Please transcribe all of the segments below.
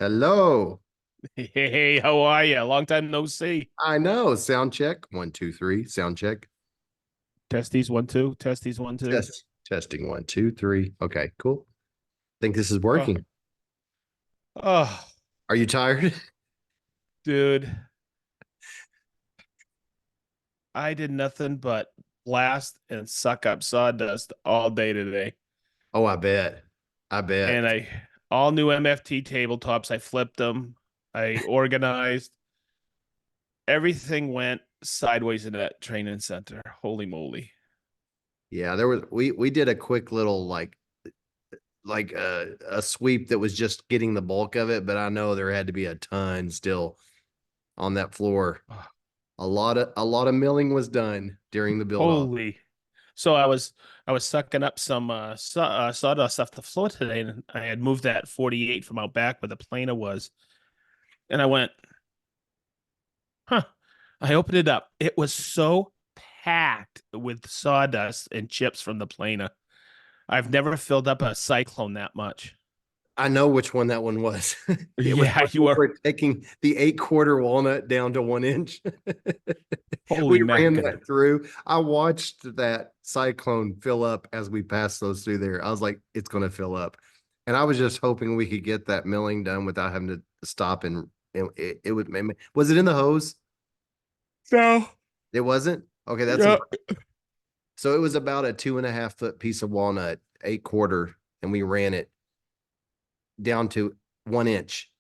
Hello. Hey, how are you? Long time no see. I know. Sound check. One, two, three. Sound check. Testes 1 2. Testes 1 2. Testing. One, two, three. Okay, cool. Think this is Oh, working. oh, Are you tired? dude, I did nothing but blast and suck up sawdust all day today. Oh, I bet. I And bet. I all new MFT tabletops. I flipped them. I organized. Everything went sideways in that training center. Holy moly. Yeah, there was we did a quick little like a sweep that was just getting the bulk of it, but I know there had to be a ton still on that floor. Oh, A lot of milling was done during the build off. holy. So I was sucking up some sawdust off the floor today, and I had moved that 48 from out back where the planer was. And I went, huh. I opened it up. It was so packed with sawdust and chips from the planer. I've never filled up a cyclone that much. I know which one that one was. It was Yeah, when you we are. were taking the 8-quarter walnut down to 1 inch. Holy We ran mackin'. that through. I watched that cyclone fill up as we passed those through there. I was like, it's going to fill up. And I was just hoping we could get that milling done without having to stop and it would was it in the hose? So, It wasn't? Okay, that's yeah. so it was about a 2.5 foot piece of walnut, 8-quarter, and we ran it down to 1 inch.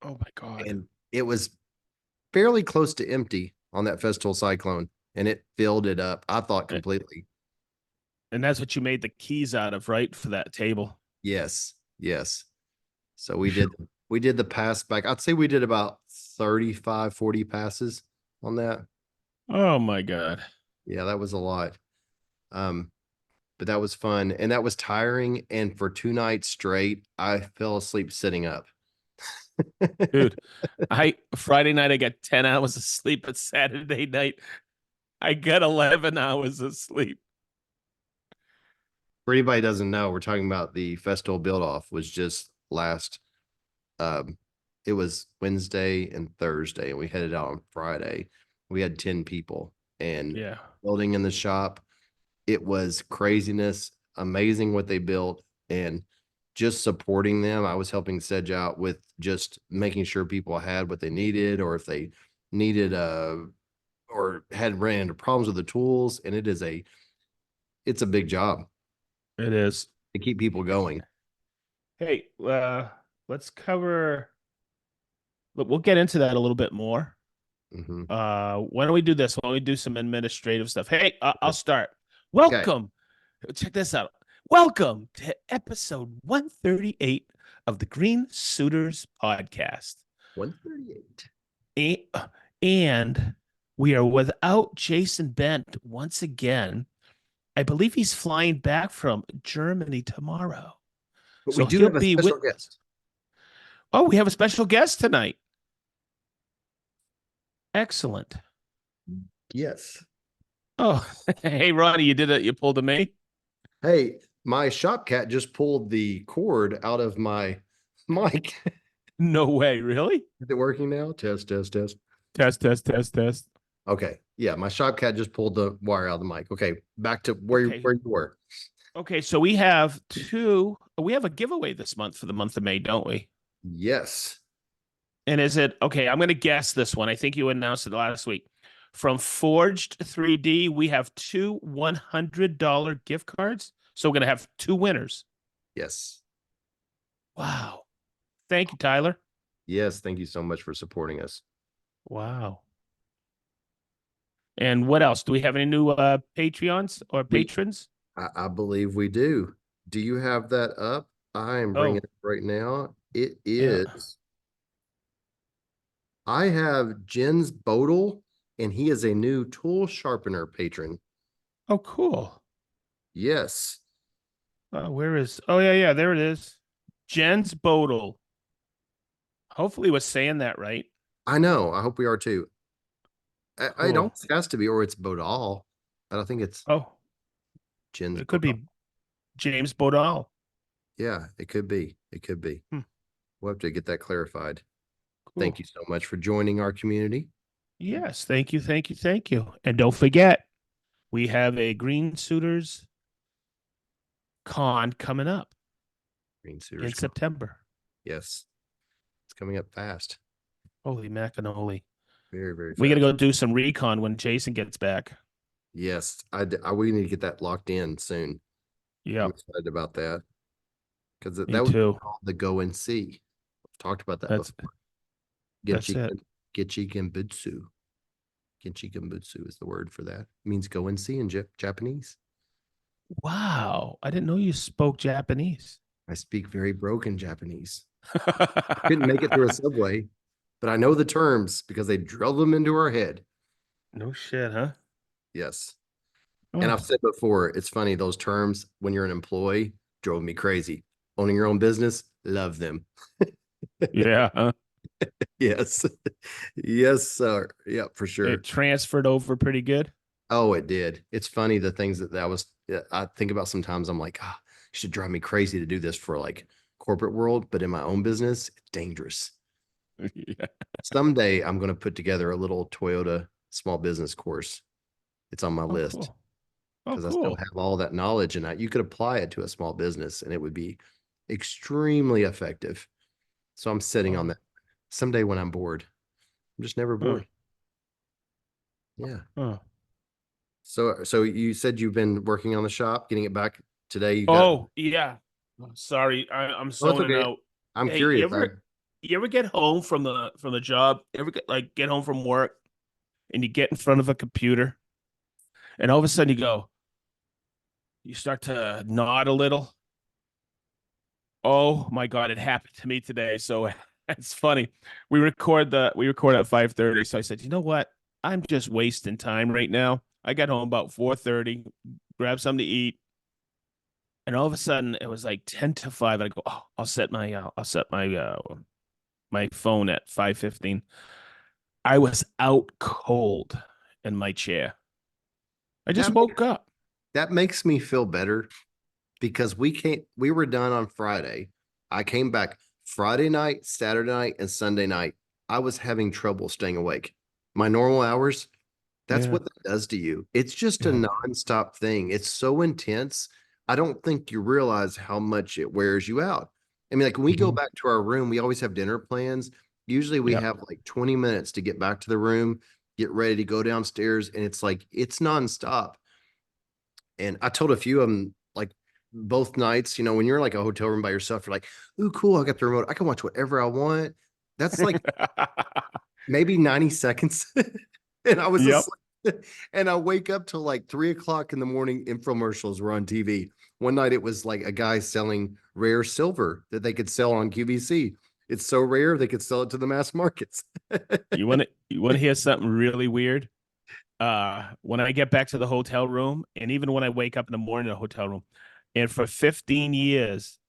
Oh my God. And it was fairly close to empty on that festival cyclone, and it filled it up. I thought completely. And that's what you made the keys out of, right? For that table. Yes, yes. So we did the pass back. I'd say we did about 35, 40 passes on that. Oh my God. Yeah, that was a lot. Um, but that was fun and that was tiring. And for 2 nights straight, I fell asleep sitting up. Dude, I Friday night I got 10 hours of sleep, but Saturday night I got 11 hours of sleep. For anybody who doesn't know, we're talking about the festival build off was just last um it was Wednesday and Thursday, and we headed out on Friday. We had 10 people and Yeah. building in the shop. It was craziness, amazing what they built, and just supporting them. I was helping Sedge out with just making sure people had what they needed, or if they needed or had ran into problems with the tools. And it's a big job It is. to keep people going. Hey, let's cover. Look, we'll get into that a little bit more. Hmm. Why don't we do this? Why don't we do some administrative stuff? Hey, I'll start. Okay. Welcome. Check this out. Welcome to episode 138 of the Green Suitors podcast. 138. A- And we are without Jason Bent once again. I believe he's flying back from Germany tomorrow. But we So do he'll have a be with. special guest. Oh, we have a special guest tonight. Excellent. Yes. Oh, hey, Ronnie, you did it. You pulled a me. Hey, my shop cat just pulled the cord out of my mic. No way. Really? Is it working now? Test, test, test. Test, test, test, test. Okay. Yeah, my shop cat just pulled the wire out of the mic. Okay, back to Okay. where you were. Okay. So we have two. We have a giveaway this month for the month of May, don't we? Yes. And is it okay? I'm going to guess this one. I think you announced it last week. From Forged 3D, we have two $100 gift cards. So we're going to have two winners. Yes. Wow. Thank you, Tyler. Yes. Thank you so much for supporting us. Wow. And what else? Do we have any new Patreons or We, patrons? I believe we do. Do you have that up? I am bringing Oh, it right now. It yeah. is. I have Jens Bodel, and he is a new tool sharpener patron. Oh, cool. Yes. Where is? Oh, yeah, yeah. There it is. Jens Bodel. Hopefully, was saying that right. I know. I hope we are too. It Cool. almost has to be, or it's Bodal. I don't think it's Oh, Jens it could Bodal. be James Bodal. Yeah, it could be. It could be. Hmm. We'll have to get that clarified. Cool. Thank you so much for joining our community. Yes, thank you, thank you, thank you. And don't forget, we have a Green Suiters con coming up Green Suitors. in September. Yes. It's coming up fast. Holy macanoli. Very, very We got to fast. go do some recon when Jason gets back. Yes. We need to get that locked in soon. I'm Yep, excited about that because me that was too. called the Go and See. I've talked about that That's before. that's Genchi it. Genchi Genbutsu. Genchi Genbutsu is the word for that. It means go and see in Japanese. Wow. I didn't know you spoke Japanese. I speak very broken Japanese. Couldn't make it through a subway, but I know the terms because they drilled them into our head. No shit, huh? Yes. And I've Oh, said before, it's funny, those terms when you're an employee drove me crazy. Owning your own business, love them. yeah, huh? Yes. Yes, sir. Yeah, for It sure. transferred over pretty good. Oh, it did. It's funny the things that was I think about sometimes. I'm like, ah, it should drive me crazy to do this for like corporate world, but in my own business, it's dangerous. Yeah. Someday I'm going to put together a little Toyota small business course. It's on my Oh, list cool. Oh, because I still cool. have all that knowledge and you could apply it to a small business and it would be extremely effective. So I'm sitting on Oh, that. Someday when I'm bored, I'm just never huh, bored. Yeah. huh. So you said you've been working on the shop, getting it back today. You got, Oh, yeah. Oh, sorry, I'm oh, it's zoning okay. out. I'm Hey, you curious. ever get home from the job? Ever get home from work and you get in front of a computer and all of a sudden you start to nod a little. Oh my God, it happened to me today. So it's funny. We record at 5:30. So I said, you know what? I'm just wasting time right now. I got home about 4:30, grabbed something to eat, and all of a sudden it was like 10 to 5. And I go, oh, I'll set my phone at 5:15. I was out cold in my chair. I just that woke up. that makes me feel better because we were done on Friday. I came back Friday night, Saturday night, and Sunday night. I was having trouble staying awake. My normal hours, that's Yeah. what that does to you. It's just a Yeah. nonstop thing. It's so intense. I don't think you realize how much it wears you out. I mean, like when we go Mhm. back to our room, we always have dinner plans. Usually we Yeah. have like 20 minutes to get back to the room, get ready to go downstairs, and it's like it's nonstop. And I told a few of them, like both nights, when you're in like a hotel room by yourself, you're like, ooh, cool, I got the remote. I can watch whatever I want. That's like maybe 90 seconds. And I was Yep. asleep. And I wake up till like 3 o'clock in the morning. Infomercials were on TV. One night it was like a guy selling rare silver that they could sell on QVC. It's so rare they could sell it to the mass markets. You want to hear something really weird? When I get back to the hotel room, and even when I wake up in the morning in the hotel room, and for 15 years,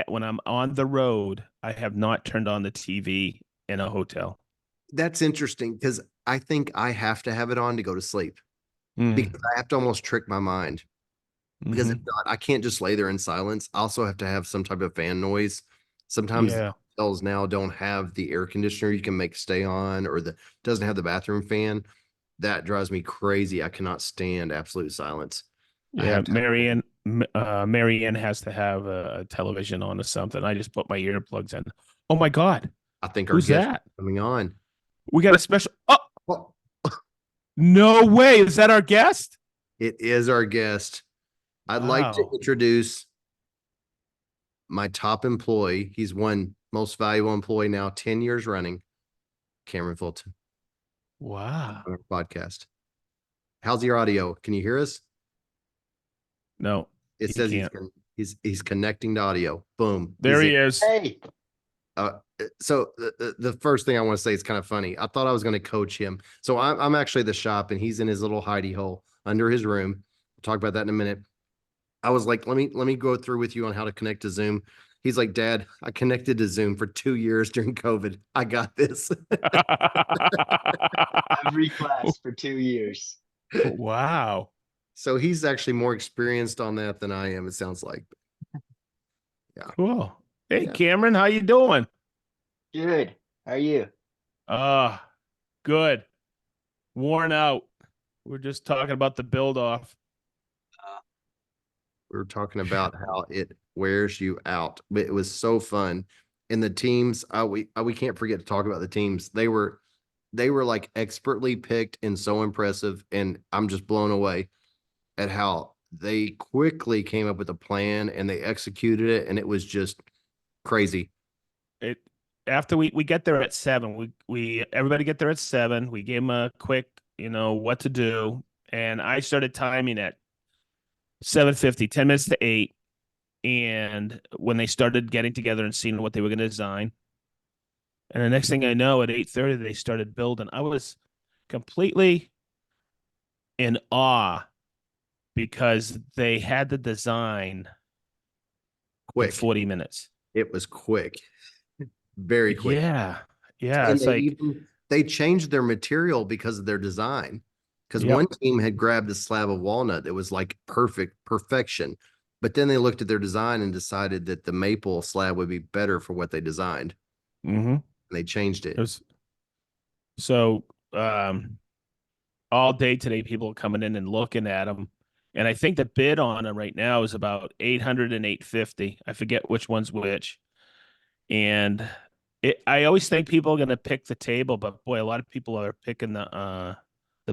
when I'm on the road, I have not turned on the TV in a hotel. That's interesting because I think I have to have it on to go to sleep because Mm. I have to almost trick my mind. Because if Hmm. not, I can't just lay there in silence. I also have to have some type of fan noise. Sometimes Yeah. hotels now don't have the air conditioner you can make stay on, or the doesn't have the bathroom fan. That drives me crazy. I cannot stand absolute silence. I Yeah. have to have, Marianne has to have a television on or something. I just put my earplugs in. Oh my God. I think our Who's guest that? coming on. We got a special. Oh, Well, no way. Is that our guest? it is our guest. I'd like to Wow. introduce my top employee. He's one most valuable employee now, 10 years running, Cameron Fulton Wow. on our podcast. How's your audio? Can you hear us? No, It he says can't. he's connecting to audio. Boom. There He's in. he is. Hey, So the first thing I want to say is kind of funny. I thought I was going to coach him. So I'm actually the shop and he's in his little hidey hole under his room. We'll talk about that in a minute. I was like, let me go through with you on how to connect to Zoom. He's like, Dad, I connected to Zoom for 2 years during COVID. I got this. every class for 2 years. Wow. So he's actually more experienced on that than I am, it sounds like. Yeah. Cool. Hey, Yeah. Cameron, how you doing? Good. How are you? Ah, good. Worn out. We're just talking about the build off. We were talking about how it wears you out, but it was so fun. And the teams, we can't forget to talk about the teams. They were like expertly picked and so impressive. And I'm just blown away at how they quickly came up with a plan and they executed it. And it was just crazy. It after we get there at 7. We everybody get there at 7. We gave them a quick, what to do. And I started timing at 7:50, 10 minutes to 8. And when they started getting together and seeing what they were going to design. And the next thing I know, at 8:30, they started building. I was completely in awe because they had the design in Quick. 40 minutes. It was quick, very quick. Yeah. Yeah. And It's like, they changed their material because of their design. Because Yep. one team had grabbed a slab of walnut that was like perfection. But then they looked at their design and decided that the maple slab would be better for what they designed. mm-hmm. And they changed it. It was so all day today, people are coming in and looking at them. And I think the bid on them right now is about 800 and 850. I forget which one's which. And I always think people are going to pick the table, but boy, a lot of people are picking the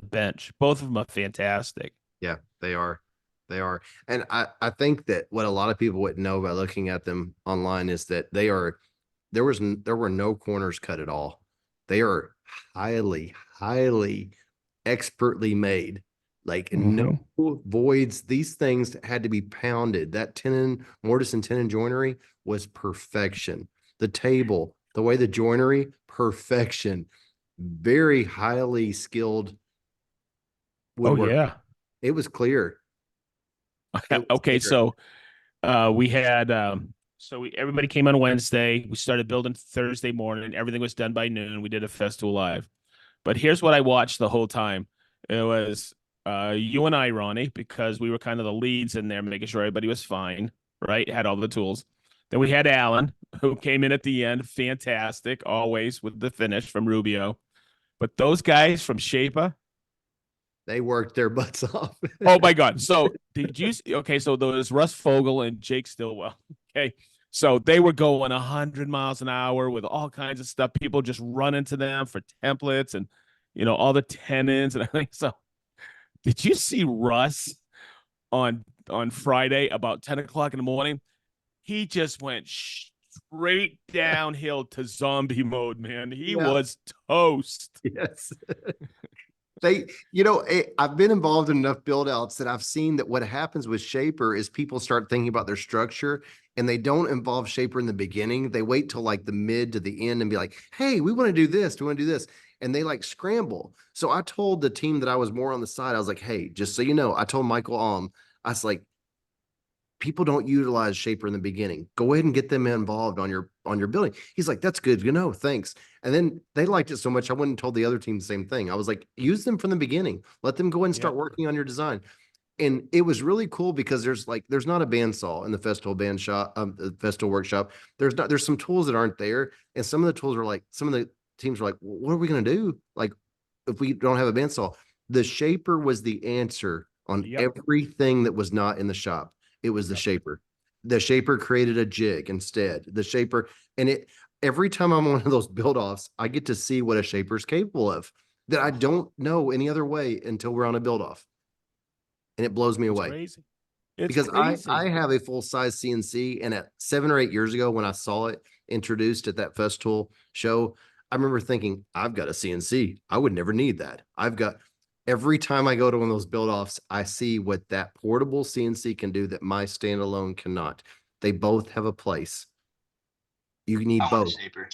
bench. Both of them are fantastic. Yeah, they are. They are. And I think that what a lot of people wouldn't know by looking at them online is that there were no corners cut at all. They are highly expertly made. Like no voids. These things had to be pounded. That tenon, mortise and tenon joinery was perfection. The table, the way the joinery, perfection. Very highly skilled woodwork. yeah. It was clear. It was Okay, clear. so we had everybody came on Wednesday. We started building Thursday morning. Everything was done by noon. We did a festival live. But here's what I watched the whole time. It was you and I, Ronnie, because we were kind of the leads in there, making sure everybody was fine, right? Had all the tools. Then we had Alan, who came in at the end, fantastic, always with the finish from Rubio. But those guys from Shaper, They worked their butts off. oh my God. So did you okay, so there was Russ Fogel and Jake Stillwell. Okay. So they were going 100 miles an hour with all kinds of stuff. People just run into them for templates and all the tenons and everything. So did you see Russ on Friday about 10 o'clock in the morning? He just went straight downhill to zombie mode, man. He was toast. Yes. I've been involved in enough build outs that I've seen that what happens with Shaper is people start thinking about their structure and they don't involve Shaper in the beginning. They wait till like the mid to the end and be like, hey, we want to do this. We want to do this. And they like scramble. So I told the team that I was more on the side, I was like, hey, just so you know, I told Michael I was like, people don't utilize Shaper in the beginning. Go ahead and get them involved on your building. He's like, that's good. Thanks. And then they liked it so much. I went and told the other team the same thing. I was like, use them from the beginning. Let them go ahead and start working on your design. And it was really cool because there's not a bandsaw in the festival band shop, the festival workshop. There's some tools that aren't there. And some of the tools are like, some of the teams were like, well, what are we going to do? Like, if we don't have a bandsaw, the Shaper was the answer on everything that was not in the shop. It was the Shaper. The Shaper created a jig instead. The Shaper, and every time I'm on one of those build offs, I get to see what a Shaper is capable of that I don't know any other way until we're on a build off. And it blows me away. Crazy. Because I have a full size CNC, and at 7 or 8 years ago, when I saw it introduced at that festival show, I remember thinking, I've got a CNC. I would never need that. Every time I go to one of those build offs, I see what that portable CNC can do that my standalone cannot. They both have a place. You need both. Shaper.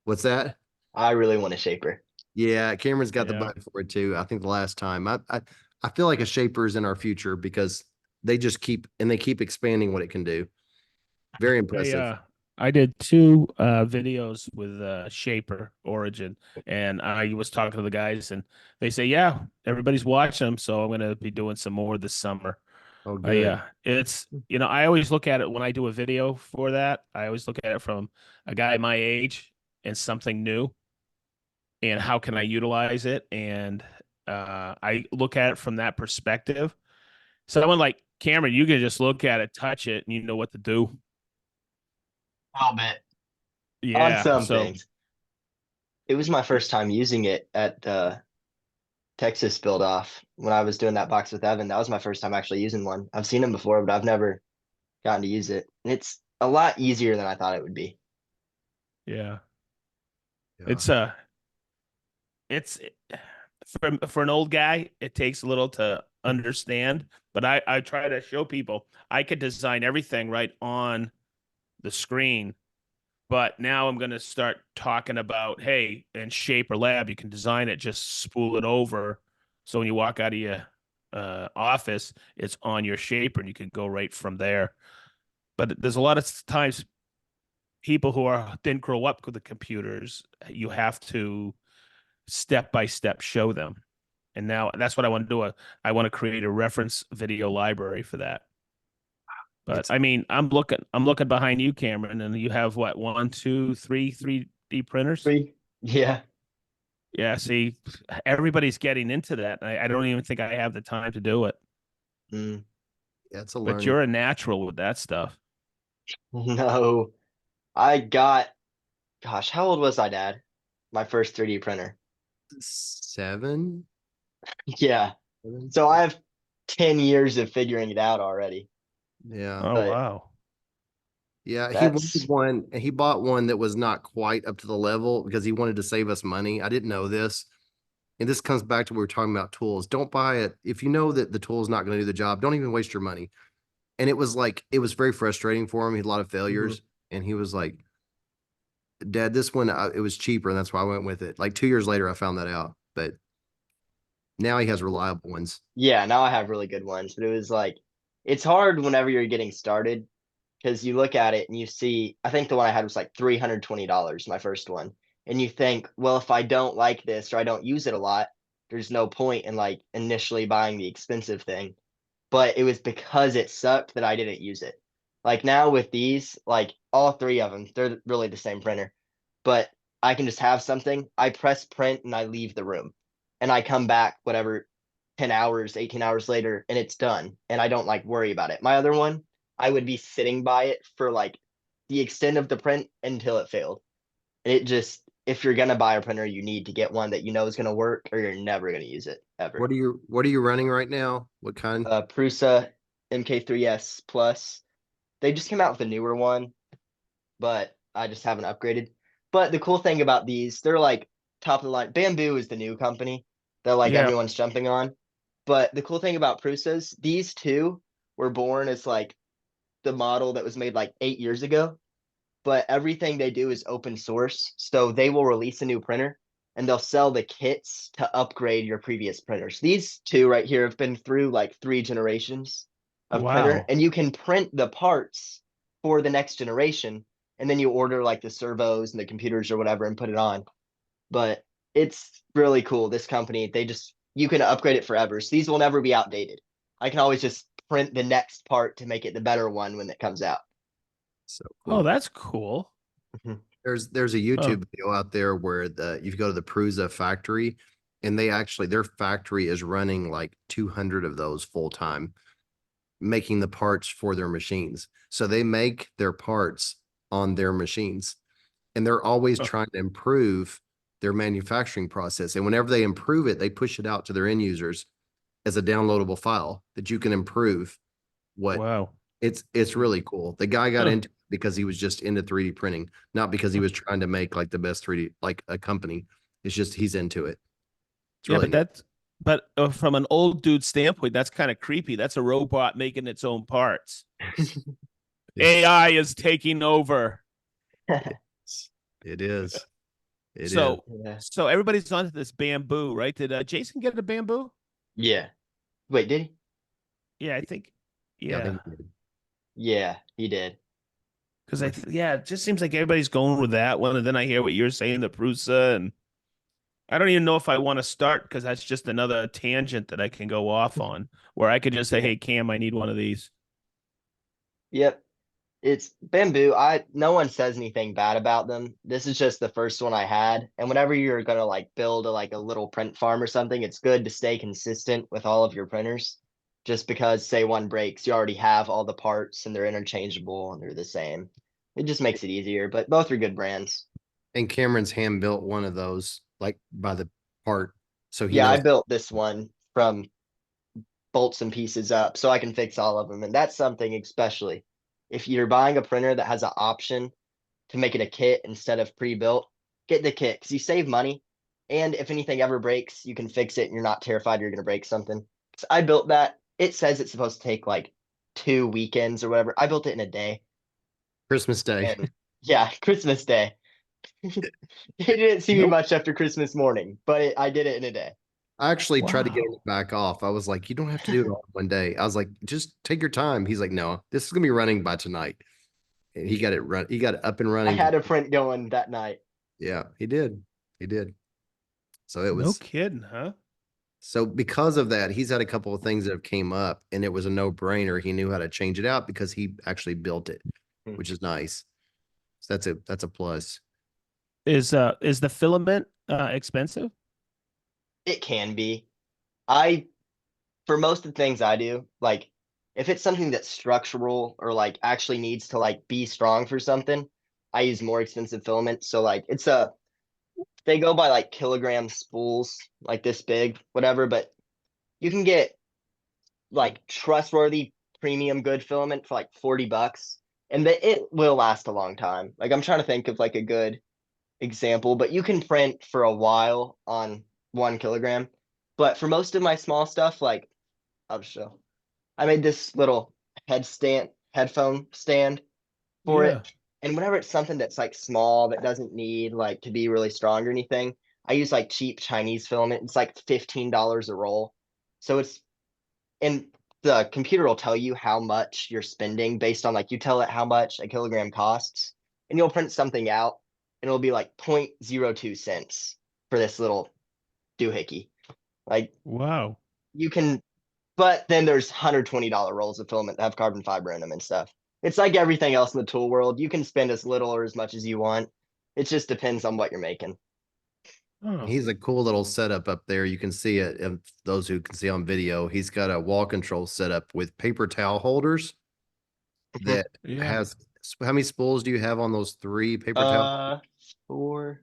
What's that? I really want a Shaper. Yeah, Cameron's got the bug for it too. I think the last time I feel like a Shaper is in our future because they just keep expanding what it can do. Very impressive. I did 2 videos with Shaper Origin, and I was talking to the guys, and they say, yeah, everybody's watching them, so I'm going to be doing some more this summer. Oh, good. It's, I always look at it when I do a video for that. I always look at it from a guy my age and something new, and how can I utilize it? And I look at it from that perspective. Someone like Cameron, you can just look at it, touch it, and you know what to do. A little bit on Yeah. some So things. It was my first time using it at Texas build off when I was doing that box with Evan. That was my first time actually using one. I've seen them before, but I've never gotten to use it. And it's a lot easier than I thought it would be. yeah, Yeah. it's for an old guy, it takes a little to understand, but I try to show people I could design everything right on the screen. But now I'm going to start talking about, hey, in Shape or Lab, you can design it, just spool it over. So when you walk out of your office, it's on your Shaper and you can go right from there. But there's a lot of times people who didn't grow up with the computers, you have to step by step show them. And now that's what I want to do. I want to create a reference video library for that. But It's I mean, I'm looking behind you, Cameron, and you have what, one, two, three 3D printers? Free? Yeah. Yeah, see, everybody's getting into that. I don't even think I have the time to do it. Mm, yeah, it's a But learning. you're a natural with that stuff. no. I got, gosh, how old was I, Dad? My first 3D printer. 7. Yeah. 7? So I have 10 years of figuring it out already. Yeah. Oh, But wow. Yeah, he wanted that's, one, and he bought one that was not quite up to the level because he wanted to save us money. I didn't know this. And this comes back to what we were talking about tools. Don't buy it. If you know that the tool is not going to do the job, don't even waste your money. And it was very frustrating for him. He had a lot of Mhm. failures. And he was like, Dad, this one, it was cheaper. And that's why I went with it. Like 2 years later, I found that out. But now he has reliable ones. Yeah, now I have really good ones. But it was like, it's hard whenever you're getting started because you look at it and you see, I think the one I had was like $320, my first one. And you think, well, if I don't like this or I don't use it a lot, there's no point in like initially buying the expensive thing. But it was because it sucked that I didn't use it. Like now with these, like all three of them, they're really the same printer, but I can just have something. I press print and I leave the room, and I come back whatever 10 hours, 18 hours later, and it's done, and I don't like worry about it. My other one, I would be sitting by it for like the extent of the print until it failed. And it just, if you're gonna buy a printer, you need to get one that you know is gonna work, or you're never gonna use it ever. What are you running right now? What kind? Prusa MK3S Plus. They just came out with a newer one, but I just haven't upgraded. But the cool thing about these, they're like top of the line. Bamboo is the new company that like Yeah. everyone's jumping on. But the cool thing about Prusas, these two were born as like the model that was made like 8 years ago. But everything they do is open source. So they will release a new printer and they'll sell the kits to upgrade your previous printers. These two right here have been through like 3 generations of printer, Wow. and you can print the parts for the next generation. And then you order like the servos and the computers or whatever and put it on. But it's really cool. This company, they just, you can upgrade it forever. So these will never be outdated. I can always just print the next part to make it the better one when it comes out. So Oh, cool. that's cool. There's a Oh, YouTube video out there where you go to the Prusa factory and their factory is running like 200 of those full time, making the parts for their machines. So they make their parts on their machines and they're always oh, trying to improve their manufacturing process. And whenever they improve it, they push it out to their end users as a downloadable file that you can improve what wow. it's really cool. The guy got Huh. into it because he was just into 3D printing, not because he was trying to make like the best 3D, like a company. It's just he's into it. It's Yeah, really but neat. from an old dude standpoint, that's kind of creepy. That's a robot making its own parts. It's, AI is taking over. it is. It is. So, Yeah. so everybody's onto this bamboo, right? Did Jason get a bamboo? Yeah. Wait, did he? Yeah, I think. Yeah, I Yeah, think he did. Yeah, he did. because yeah, it just seems like everybody's going with that one, and then I hear what you're saying, the Prusa, and I don't even know if I want to start because that's just another tangent that I can go off on, where I could just say, Yeah. "Hey, Cam, I need one of these." Yep. It's bamboo. No one says anything bad about them. This is just the first one I had. And whenever you're gonna like build a little print farm or something, it's good to stay consistent with all of your printers. Just because say one breaks, you already have all the parts and they're interchangeable and they're the same. It just makes it easier, but both are good brands. And Cameron's hand built one of those, like by the part. So he Yeah, I knows. built this one from bolts and pieces up so I can fix all of them. And that's something especially if you're buying a printer that has an option to make it a kit instead of pre-built, get the kit because you save money. And if anything ever breaks, you can fix it and you're not terrified you're going to break something. So I built that. It says it's supposed to take like 2 weekends or whatever. I built it in a day. Christmas Day. And yeah, Christmas Day. It didn't see me Nope. much after Christmas morning, but I did it in a day. I actually tried to get him Wow. back off. I was like, you don't have to do it all in one day. I was like, just take your time. He's like, no, this is gonna be running by tonight. And he got it up and I running. had a print going that night. Yeah, he did. He did. So it No was kidding, huh? so because of that, he's had a couple of things that have came up and it was a no-brainer. He knew how to change it out because he actually built it, Hmm. which is nice. So that's a plus. Is the filament expensive? It can be. I for most of the things I do, like if it's something that's structural or like actually needs to like be strong for something, I use more expensive filament. So like they go by like kilogram spools, like this big, whatever, but you can get like trustworthy premium good filament for like $40 and it will last a long time. Like I'm trying to think of like a good example, but you can print for a while on 1 kilogram. But for most of my small stuff, like I'll show. I made this little headphone stand for Yeah. it. And whenever it's something that's like small that doesn't need like to be really strong or anything, I use like cheap Chinese filament. It's like $15 a roll. So it's and the computer will tell you how much you're spending based on like you tell it how much a kilogram costs, and you'll print something out and it'll be like 0.02 cents for this little doohickey. Like Wow. you can but then there's $120 rolls of filament that have carbon fiber in them and stuff. It's like everything else in the tool world. You can spend as little or as much as you want. It just depends on what you're making. Oh. He's a cool little setup up there. You can see it. Those who can see on video, he's got a wall control setup with paper towel holders that Yeah. has. How many spools do you have on those three paper towel? uh 4,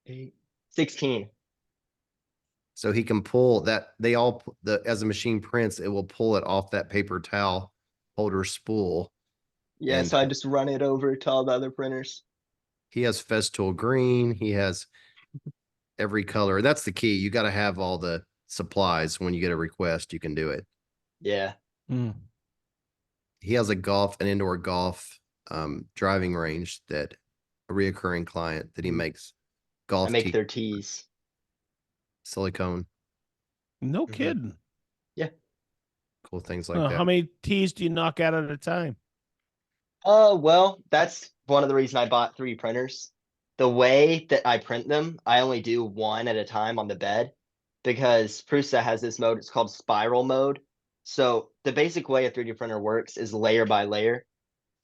8, 16. So he can pull that. They all as the machine prints, it will pull it off that paper towel holder spool. Yeah, And so I just run it over to all the other printers. he has Festool green. He has every color. That's the key. You got to have all the supplies. When you get a request, you can do it. Yeah. Mm. He has an indoor golf driving range that a reoccurring client that he makes I golf make tee their tees. silicone, No Mhm. kidding. Yeah. cool things like How that. many teas do you knock out at a time? Well, that's one of the reasons I bought 3 printers. The way that I print them, I only do one at a time on the bed because Prusa has this mode. It's called spiral mode. So the basic way a 3D printer works is layer by layer.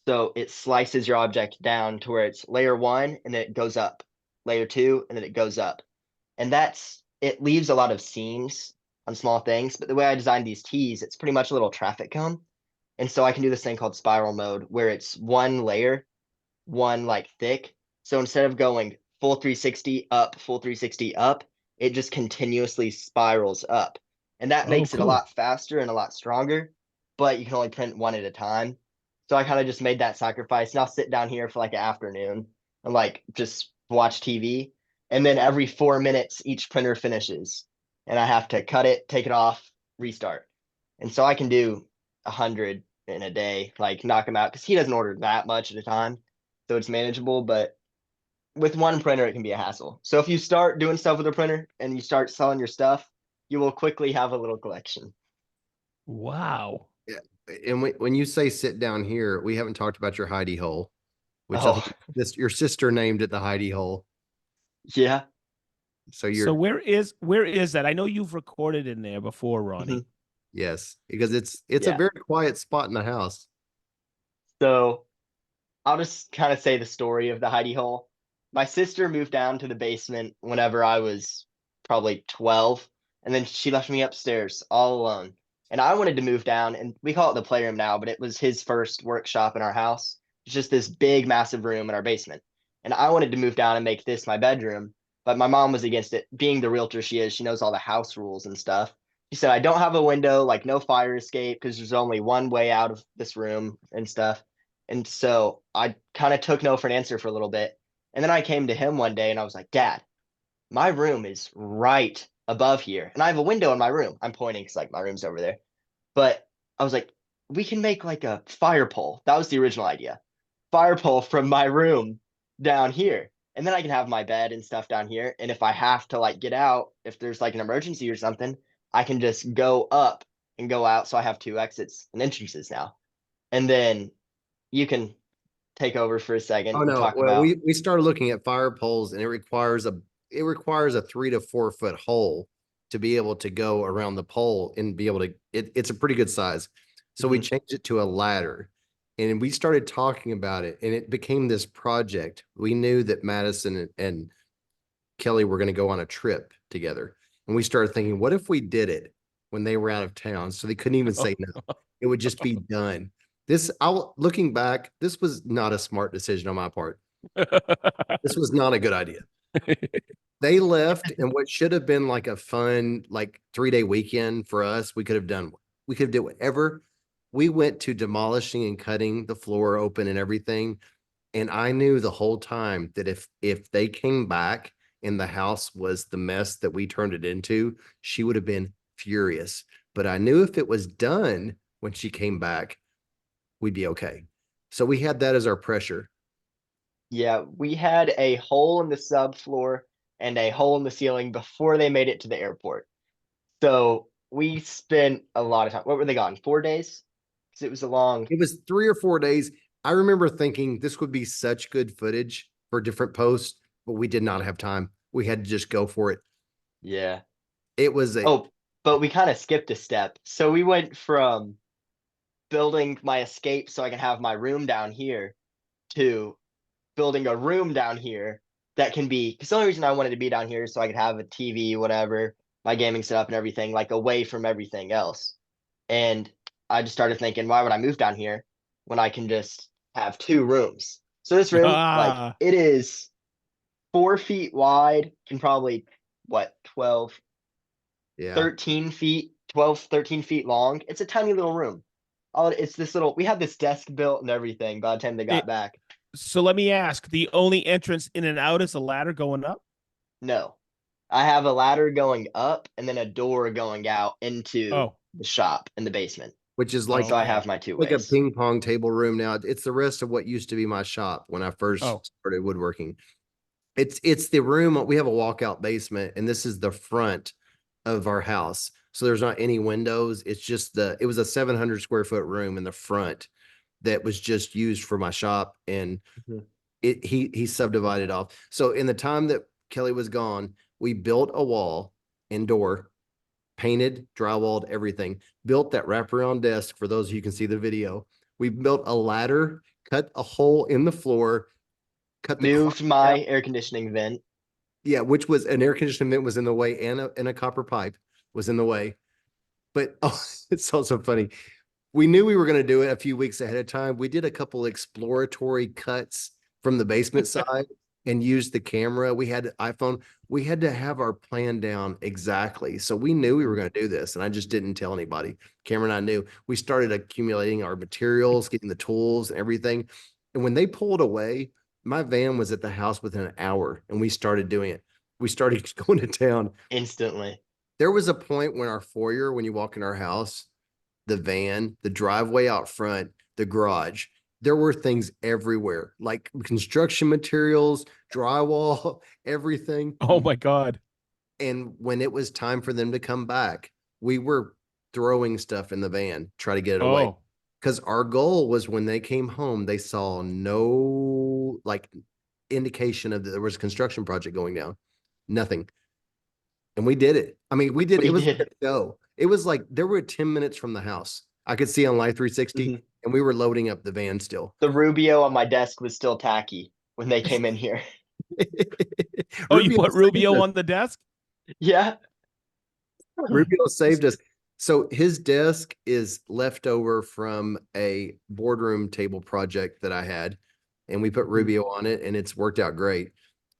So it slices your object down to where it's layer 1 and then it goes up, layer 2 and then it goes up. And it leaves a lot of seams on small things. But the way I designed these tees, it's pretty much a little traffic cone. And so I can do this thing called spiral mode where it's one layer, one like thick. So instead of going full 360 up, full 360 up, it just continuously spirals up. And that Oh, makes it a cool. lot faster and a lot stronger, but you can only print one at a time. So I kind of just made that sacrifice. And I'll sit down here for like an afternoon and like just watch TV. And then every 4 minutes, each printer finishes. And I have to cut it, take it off, restart. And so I can do 100 in a day, like knock them out because he doesn't order that much at a time. So it's manageable, but with one printer, it can be a hassle. So if you start doing stuff with a printer and you start selling your stuff, you will quickly have a little collection. Wow. Yeah. And when you say sit down here, we haven't talked about your hidey hole, which I Oh, think your sister named it the hidey hole. yeah. So So you're where is that? I know you've recorded in there before, Ronnie. Mhm. yes, because it's a Yeah. very quiet spot in the house. So I'll just kind of say the story of the hidey hole. My sister moved down to the basement whenever I was probably 12, and then she left me upstairs all alone. And I wanted to move down, and we call it the playroom now, but it was his first workshop in our house. It's just this big, massive room in our basement. And I wanted to move down and make this my bedroom, but my mom was against it. Being the realtor she is, she knows all the house rules and stuff. She said, I don't have a window, like no fire escape, because there's only one way out of this room and stuff. And so I kind of took no for an answer for a little bit. And then I came to him one day and I was like, Dad, my room is right above here. And I have a window in my room. I'm pointing because like my room's over there. But I was like, we can make like a fire pole. That was the original idea. Fire pole from my room down here. And then I can have my bed and stuff down here. And if I have to like get out, if there's like an emergency or something, I can just go up and go out. So I have two exits and entrances now. And then you can take over for a second Oh and no. talk Well, about. we started looking at fire poles, and it requires a 3 to 4 foot hole to be able to go around the pole and be able to. It's a pretty good size. So we Mhm. changed it to a ladder, and we started talking about it, and it became this project. We knew that Madison and Kelly were going to go on a trip together, and we started thinking, what if we did it when they were out of town, so they couldn't even say no? It would just be done. Looking back, this was not a smart decision on my part. This was not a good idea. They left, and what should have been like a fun, like 3-day weekend for us, we could have done whatever. We went to demolishing and cutting the floor open and everything. And I knew the whole time that if they came back and the house was the mess that we turned it into, she would have been furious. But I knew if it was done when she came back, we'd be okay. So we had that as our pressure. Yeah, we had a hole in the subfloor and a hole in the ceiling before they made it to the airport. So we spent a lot of time. What were they gone? 4 days? Because it was a long. It was 3 or 4 days. I remember thinking this would be such good footage for different posts, but we did not have time. We had to just go for it. Yeah. It was a Oh, but we kind of skipped a step. So we went from building my escape so I can have my room down here to building a room down here that can be, because the only reason I wanted to be down here is so I could have a TV, whatever, my gaming setup and everything, like away from everything else. And I just started thinking, why would I move down here when I can just have two rooms? So this room, like Ah, it is 4 feet wide and probably what, 12, yeah. 13 feet, 12, 13 feet long. It's a tiny little room. Oh, it's this little, we had this desk built and everything by the time they got it, back. so let me ask, the only entrance in and out is a ladder going up? No, I have a ladder going up and then a door going out into Oh, the shop in the basement. Which is oh, So I okay. have my two like a ways. ping pong table room now. It's the rest of what used to be my shop when I Oh, first started woodworking. It's the room. We have a walkout basement, and this is the front of our house. So there's not any windows. It's just it was a 700 square foot room in the front that was just used for my shop. And Mhm. he subdivided off. So in the time that Kelly was gone, we built a wall indoor, painted, drywalled, everything, built that wraparound desk for those of you who can see the video. We built a ladder, cut a hole in the floor, cut the Moved carpet my out. air conditioning vent. Yeah, which was an air conditioning vent was in the way, and a copper pipe was in the way. But oh, it's also funny. We knew we were going to do it a few weeks ahead of time. We did a couple exploratory cuts from the basement side and used the camera. We had iPhone. We had to have our plan down exactly. So we knew we were going to do this, and I just didn't tell anybody. Cameron and I knew. We started accumulating our materials, getting the tools and everything. And when they pulled away, my van was at the house within an hour, and we started doing it. We started going to town. Instantly. There was a point when our foyer, when you walk in our house, the van, the driveway out front, the garage. There were things everywhere, like construction materials, drywall, everything. oh my God. And when it was time for them to come back, we were throwing stuff in the van, try to get it away. Oh, Because our goal was when they came home, they saw no like indication of that there was a construction project going down. Nothing. And we did it. I mean, we did, We it was like did. a show. It was like there were 10 minutes from the house. I could see on Life 360, Mhm. and we were loading up the van still. The Rubio on my desk was still tacky when they came in here. Oh, you Rubio put saved Rubio us. on the desk? Yeah. Rubio saved us. So his desk is left over from a boardroom table project that I had, and we put Rubio on it, and it's worked out great.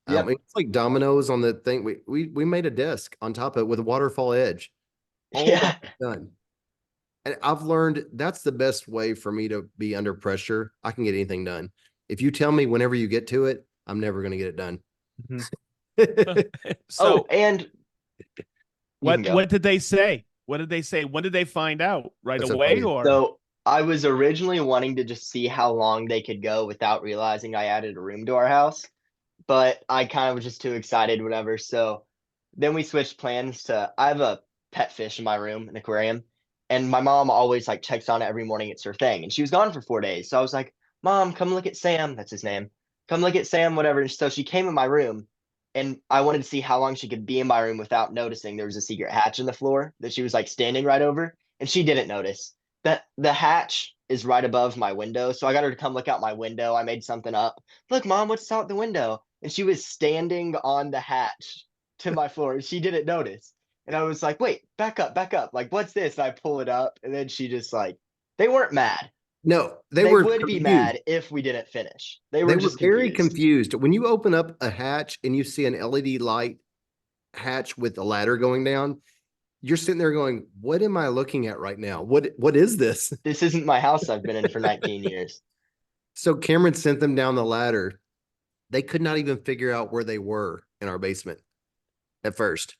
Yep. It's like dominoes on the thing. We made a desk on top of it with a waterfall edge. All Yeah. done. And I've learned that's the best way for me to be under pressure. I can get anything done. If you tell me whenever you get to it, I'm never going to get it done. So And you can go. what did they say? What did they say? When did they find out? Right That's so away funny. or So I was originally wanting to just see how long they could go without realizing I added a room to our house, but I kind of was just too excited, whatever. So then we switched plans to I have a pet fish in my room, an aquarium, and my mom always like checks on it every morning. It's her thing, and she was gone for 4 days. So I was like, "Mom, come look at Sam." That's his name. Come look at Sam, whatever. And so she came in my room, and I wanted to see how long she could be in my room without noticing there was a secret hatch in the floor that she was like standing right over, and she didn't notice that the hatch is right above my window. So I got her to come look out my window. I made something up. Look, Mom, what's out the window? And she was standing on the hatch to my floor, and she didn't notice. And I was like, wait, back up, back up. Like, what's this? And I pull it up, and then she just like, they weren't mad. No, they They were would be confused. mad if we didn't finish. They They were were just very confused. confused. When you open up a hatch and you see an LED light hatch with a ladder going down, you're sitting there going, "What am I looking at right now? What is this?" This isn't my house I've been in for 19 years. So Cameron sent them down the ladder. They could not even figure out where they were in our basement at first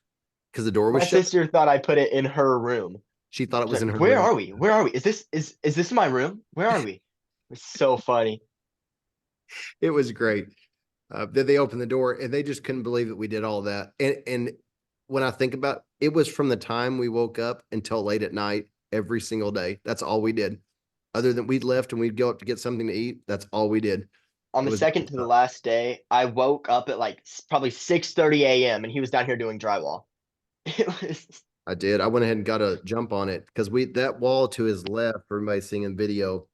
because the door was My shut. sister thought I put it in her room. She thought it was She's in like, her where room. are we? Where are we? Is this my room? Where are we? It's so funny. It was great. Then they opened the door and they just couldn't believe that we did all that. And when I think about it, it was from the time we woke up until late at night every single day. That's all we did. Other than we'd left and we'd go up to get something to eat. That's all we did. On It the was second to the last day, I woke up at like probably 6:30 a.m. and he was down here doing drywall. It was I did. I went ahead and got a jump on it because that wall to his left, for everybody seeing in video,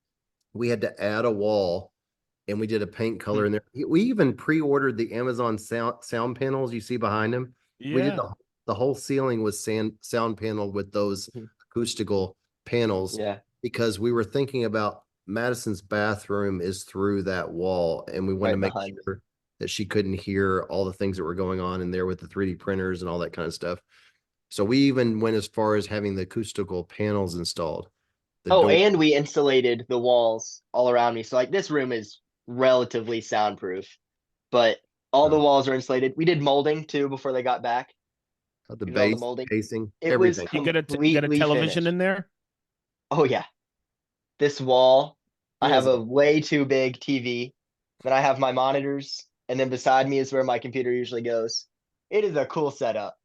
we had to add a wall and we did a paint color in there. We even pre-ordered the Amazon sound panels you see behind him. We did yeah. the whole ceiling was sound panel with those acoustical panels yeah. because we were thinking about Madison's bathroom is through that wall, and we wanted to Right make behind. sure that she couldn't hear all the things that were going on in there with the 3D printers and all that kind of stuff. So we even went as far as having the acoustical panels installed. The Oh, door, and we insulated the walls all around me. So like this room is relatively soundproof, but all the Oh. walls are insulated. We did molding too before they got back. the We did all the base, molding. casing, It was everything. You got a completely television finished. in there? Oh yeah. This wall, I He has have a way too big TV. Then I have my monitors, and then beside me is where my computer usually goes. It is a cool setup.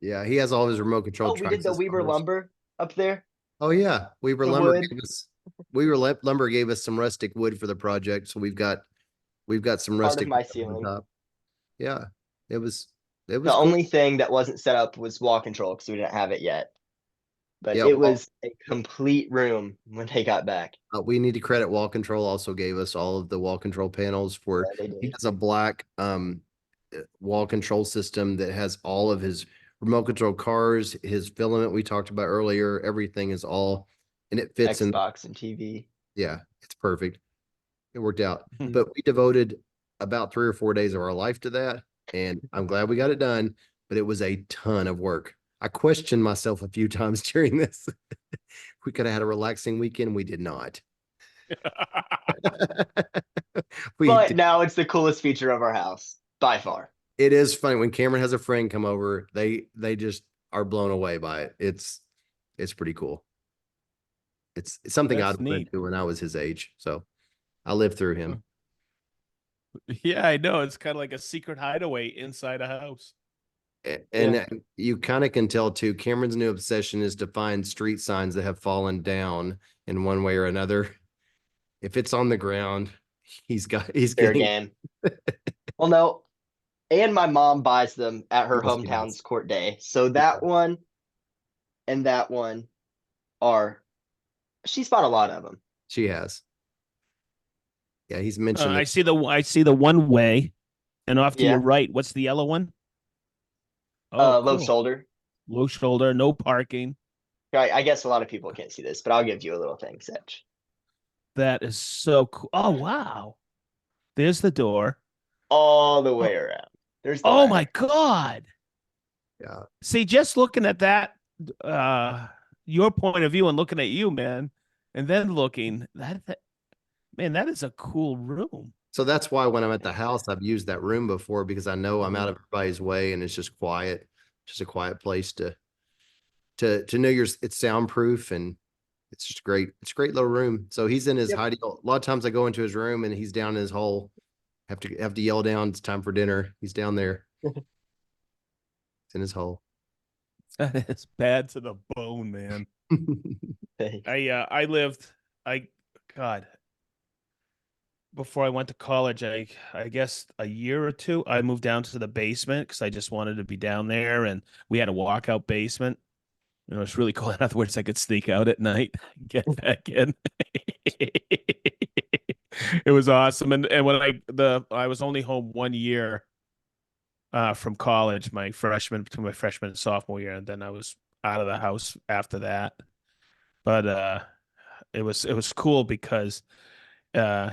Yeah, he has all of his remote control Oh, we did trucks the as Weaver far as. lumber up there. Oh yeah, Weaver The Lumber wood. gave us Lumber gave us some rustic wood for the project, so we've got some Part of rustic my wood on ceiling. top. Yeah, it was The cool. only thing that wasn't set up was wall control because we didn't have it yet. But Yeah, it was a complete room when they got back. we need to credit Wall Control also gave us all of the wall control panels for. Yeah, they He did. has a black wall control system that has all of his remote control cars, his filament we talked about earlier. Everything is all, and it fits in. Xbox and TV. Yeah, it's perfect. It worked out. Hmm. But we devoted about 3 or 4 days of our life to that. And I'm glad we got it done, but it was a ton of work. I questioned myself a few times during this. We could have had a relaxing weekend. We did not. But now it's the coolest feature of our house by far. It is funny when Cameron has a friend come over, they just are blown away by it. It's pretty cool. It's something That's I'd went neat. to when I was his age. So I lived through him. Yeah, I know. It's kind of like a secret hideaway inside a house. And Yeah. you kind of can tell too, Cameron's new obsession is to find street signs that have fallen down in one way or another. If it's on the ground, he's Fair getting game. Well, no. And my mom buys them at her Girl Scouts. hometown's court day. So that one and that one are, she's bought a lot of them. She has. Yeah, he's mentioned I it. see the one way, and off to your Yeah. right, what's the yellow one? Oh, Low cool. shoulder. Low shoulder, no parking. I guess a lot of people can't see this, but I'll give you a little thing, Sedge. That is so cool. Oh, wow. There's the door. All the Oh, way around. There's the oh my ladder. God. Yeah. See, just looking at that, your point of view and looking at you, man, and then looking man, that is a cool room. So that's why when I'm at the house, I've used that room before because I know I'm out of everybody's way and it's just quiet, just a quiet place to know it's soundproof and it's just great. It's a great little room. So he's in his Yep. hidey. A lot of times I go into his room and he's down in his hole. Have to yell down. It's time for dinner. He's down there. It's in his hole. That is bad to the bone, man. Thanks. I lived God, before I went to college, I guess a year or two, I moved down to the basement because I just wanted to be down there, and we had a walkout basement. You know, it's really cool. In other words, I could sneak out at night, get back in. It was awesome. And when I was only home 1 year from college, my freshman and sophomore year, and then I was out of the house after that. But it was cool because uh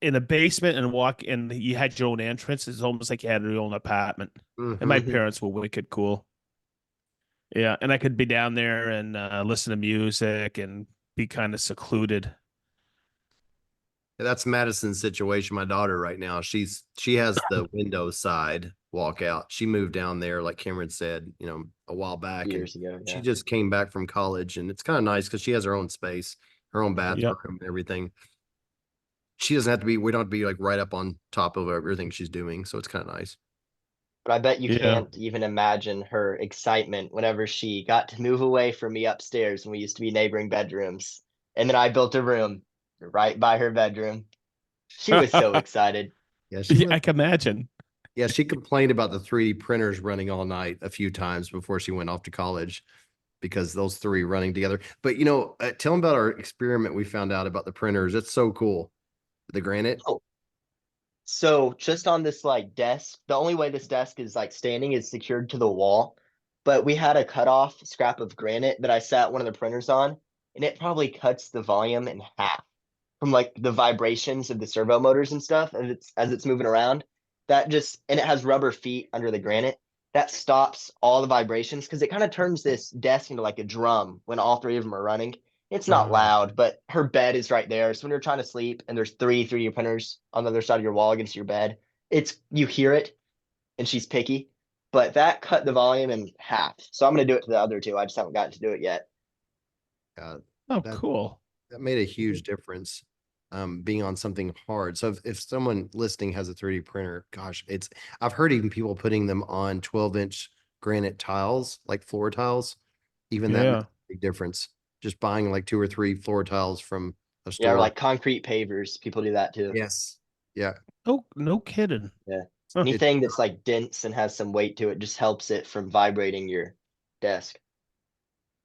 in a basement and walk and you had your own entrance. It's almost like you had your own apartment. And my Mhm. parents were wicked cool. Yeah, and I could be down there and listen to music and be kind of secluded. That's Madison's situation. My daughter right now, she has the window side walkout. She moved down there, like Cameron said, a while back, and Years ago. she Yeah. just came back from college, and it's kind of nice because she has her own space, her own Yep. bathroom, and everything. She doesn't have to be. We don't have to be like right up on top of everything she's doing, so it's kind of nice. But I bet you Yeah. can't even imagine her excitement whenever she got to move away from me upstairs when we used to be neighboring bedrooms. And then I built a room right by her bedroom. She was so excited. Yeah, she Yeah, went. I can imagine. Yeah, she complained about the 3D printers running all night a few times before she went off to college because those three running together. But tell them about our experiment we found out about the printers. It's so cool. The granite. Oh, so just on this like desk, the only way this desk is like standing is secured to the wall. But we had a cut off scrap of granite that I sat one of the printers on, and it probably cuts the volume in half from like the vibrations of the servo motors and stuff as it's moving around. That just and it has rubber feet under the granite. That stops all the vibrations because it kind of turns this desk into like a drum when all three of them are running. It's not loud, but her bed is right there. So when you're trying to sleep and there's three 3D printers on the other side of your wall against your bed, you hear it and she's picky. But that cut the volume in half. So I'm gonna do it to the other two. I just haven't gotten to do it yet. Uh, Oh, that cool. that made a huge difference. Being on something hard. So if someone listening has a 3D printer, gosh, I've heard even people putting them on 12-inch granite tiles, like floor tiles. Even that makes Yeah. a big difference. Just buying like 2 or 3 floor tiles from a Yeah, or store. like concrete pavers. People do that too. Yes. Yeah. Oh, no kidding. Yeah. Huh. Anything that's like dense and has some weight to it just helps it from vibrating your desk.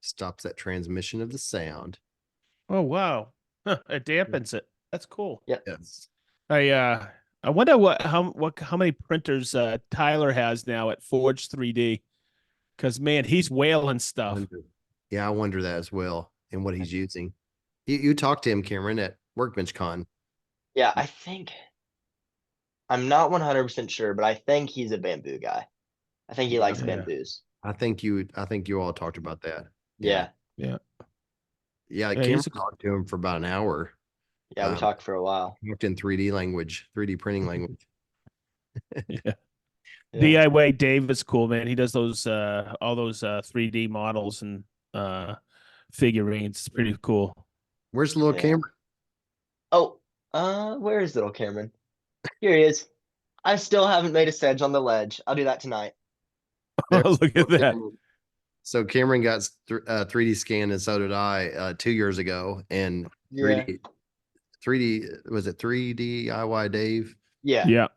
Stops that transmission of the sound. Oh, wow. Huh, it dampens it. That's cool. Yep. Yes. I wonder how many printers Tyler has now at Forge 3D. Because man, he's whaling stuff. Yeah, I wonder that as well and what he's using. You talked to him, Cameron, at Workbench Con. Yeah, I think I'm not 100% sure, but I think he's a bamboo guy. I think he likes Yeah. bamboos. I think you all talked about that. Yeah. Yeah. Yeah, Yeah, Cameron talked to him for about an hour. Yeah, we talked for a while. Talked in 3D language, 3D printing language. yeah. Yeah. DIY Dave is cool, man. He does those all those 3D models and figurines. It's pretty cool. Where's little Yeah. Cameron? Oh, where is little Cameron? Here he is. I still haven't made a sedge on the ledge. I'll do that tonight. There's Look at little that. Cameron. So Cameron got 3D scanned, and so did I 2 years ago. And Yeah. 3D was it 3D Dave? Yeah. Yeah.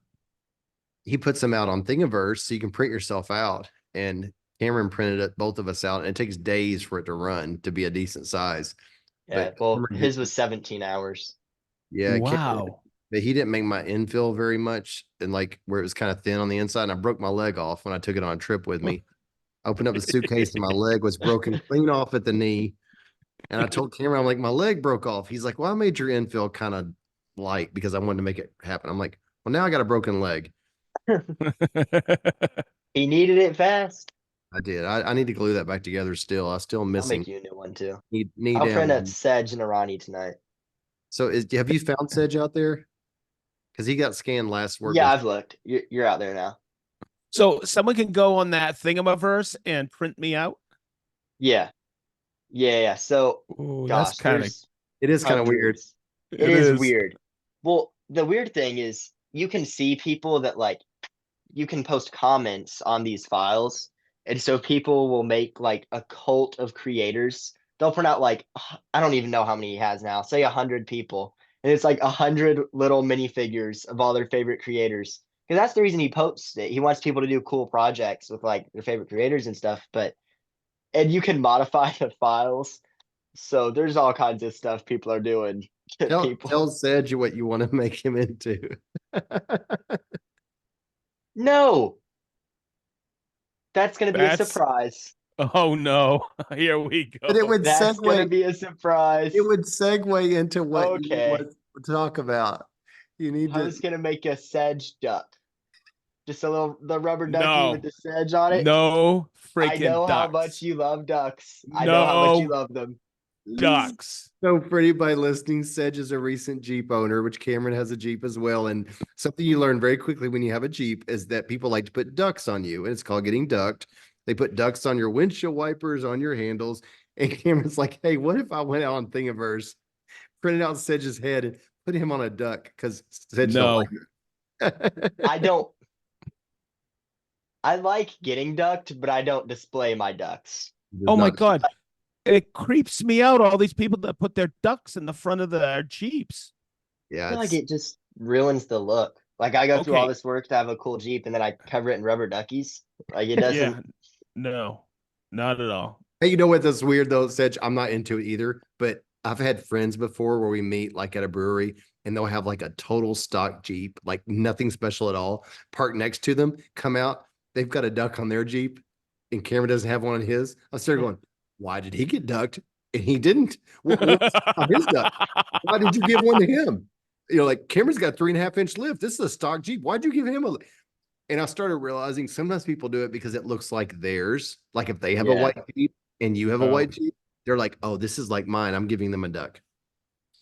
He puts them out on Thingiverse so you can print yourself out. And Cameron printed it, both of us out, and it takes days for it to run to be a decent size. Yeah, But well, Cameron his was 17 hours. yeah, Wow. but he didn't make my infill very much, and like where it was kind of thin on the inside, and I broke my leg off when I took it on a trip with me. I opened up the suitcase and my leg was broken clean off at the knee. And I told Cameron, I'm like, my leg broke off. He's like, well, I made your infill kind of light because I wanted to make it happen. I'm like, well, now I got a broken leg. He needed it fast. I did. I need to glue that back together still. I still I'll missing make you a new one too. need I'll print a him. Sedge and a Ronnie tonight. So have you found Sedge out there? Because he got scanned last work. Yeah, I've looked. You're out there now. So someone can go on that thingamverse and print me out. Yeah. Yeah. So, Oh, that's gosh, kind of there's It is kind of weird. hundreds. It is weird. Well, the weird thing is you can see people that like you can post comments on these files. And so people will make like a cult of creators. They'll print out like I don't even know how many he has now. Say 100 people. And it's like 100 little minifigures of all their favorite creators. Because that's the reason he posts it. He wants people to do cool projects with like their favorite creators and stuff. And you can modify the files. So there's all kinds of stuff people are doing. Tell Sedge what you want to make him into. No, that's gonna be a That's- surprise. Oh no! Here we go. But it would That's gonna segue. be a surprise. It would segue into what you Okay. want to talk about. You need I to. was gonna make a sedge duck. Just the rubber ducky No. with the sedge on it. No freaking I know how ducks. much you love ducks. I know how much you No. love them. Ducks. So for anybody listening, Sedge is a recent Jeep owner, which Cameron has a Jeep as well. And something you learn very quickly when you have a Jeep is that people like to put ducks on you, and it's called getting ducked. They put ducks on your windshield wipers, on your handles. And Cameron's like, hey, what if I went out on Thingiverse, printed out Sedge's head, and put him on a duck? Because Sedge No. don't like it. I don't. I like getting ducked, but I don't display my ducks. Oh my Not- god. It creeps me out. All these people that put their ducks in the front of their Jeeps. I Yeah, feel like it just ruins the look. Like I go through all Okay. this work to have a cool Jeep, and then I cover it in rubber duckies. Like it doesn't. Yeah. No. Not at all. Hey, you know what? That's weird though, Sedge. I'm not into it either, but I've had friends before where we meet like at a brewery and they'll have like a total stock Jeep, like nothing special at all, parked next to them, come out. They've got a duck on their Jeep and Cameron doesn't have one on his. I started going, why did he get ducked? And he didn't. What's on his duck? Why did you give one to him? You know, like Cameron's got 3.5-inch lift. This is a stock Jeep. Why'd you give him a? And I started realizing sometimes people do it because it looks like theirs. Like if they have a Yeah. white Jeep and you have a Oh. white Jeep, they're like, oh, this is like mine. I'm giving them a duck.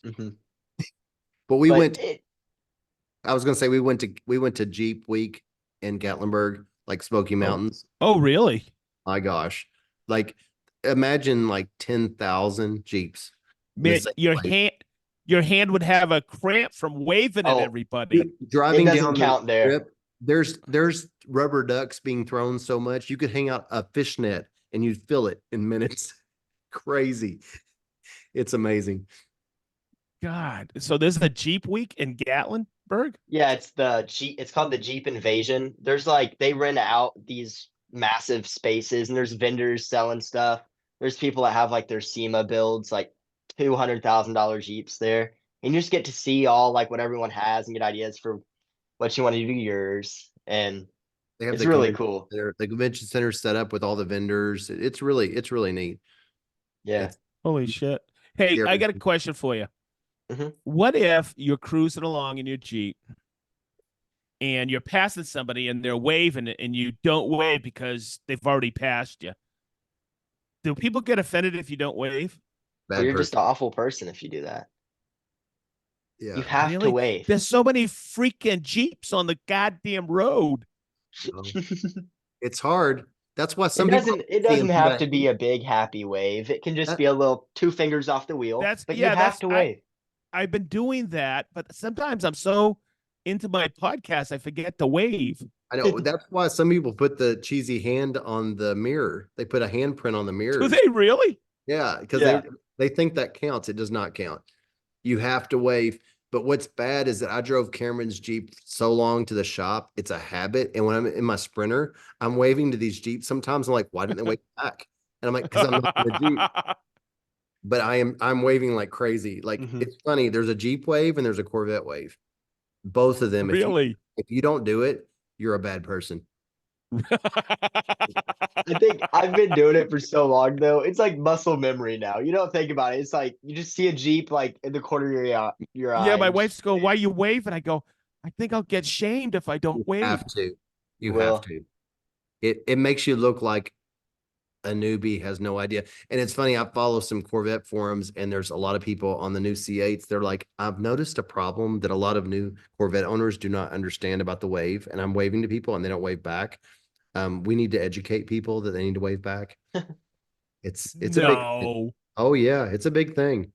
Mhm. But we But went, it- I was gonna say we went to Jeep Week in Gatlinburg, like Smoky Mountains. Oh, really? My gosh. Like imagine like 10,000 Jeeps. Man, same your place. hand would have a cramp from waving at Oh, everybody. Driving doesn't down count the there. strip, there's rubber ducks being thrown so much you could hang out a fishnet and you'd fill it in minutes. Crazy. It's amazing. God. So there's a Jeep week in Gatlinburg? Yeah, it's the Jeep. It's called the Jeep Invasion. There's like they rent out these massive spaces, and there's vendors selling stuff. There's people that have like their SEMA builds, like $200,000 Jeeps there, and you just get to see all like what everyone has and get ideas for what you want to do yours. And They have it's the really convention cool. center- the convention center set up with all the vendors. It's really neat. Yeah. It's- Holy shit. Hey, Yeah, I got a but- question for you. Mhm. What if you're cruising along in your Jeep and you're passing somebody and they're waving it and you don't wave because they've already passed you? Do people get offended if you don't wave? Well, Bad you're just person. an awful person if you do that. Yeah. You have to Really? wave. There's so many freaking Jeeps on the goddamn road. It's hard. That's why It some people doesn't have to be a big happy wave. It can just That- be a little 2 fingers off the wheel. That's- But yeah, you that's- have to wave. I've been doing that, but sometimes I'm so into my podcast I forget to wave. I know that's why some people put the cheesy hand on the mirror. They put a handprint on the mirror. Do they really? Yeah, because Yeah. they think that counts. It does not count. You have to wave. But what's bad is that I drove Cameron's Jeep so long to the shop, it's a habit. And when I'm in my Sprinter, I'm waving to these Jeeps. Sometimes I'm like, why didn't they wave back? And I'm like, because I'm not in the Jeep. but I'm waving like crazy. Like Mhm. it's funny. There's a Jeep wave and there's a Corvette wave. Both of them. Really? If you don't do it, you're a bad person. I think I've been doing it for so long though. It's like muscle memory now. You don't think about it. It's like you just see a Jeep like in the corner of your Yeah, eye. my And just, wife's go, "Why you wave?" And I go, "I think I'll get shamed if I don't You wave." have to. you You have will. to. It makes you look like a newbie has no idea. And it's funny, I follow some Corvette forums and there's a lot of people on the new C8s. They're like, I've noticed a problem that a lot of new Corvette owners do not understand about the wave. And I'm waving to people and they don't wave back. We need to educate people that they need to wave back. It's a big thing. No. Oh yeah, it's a big thing.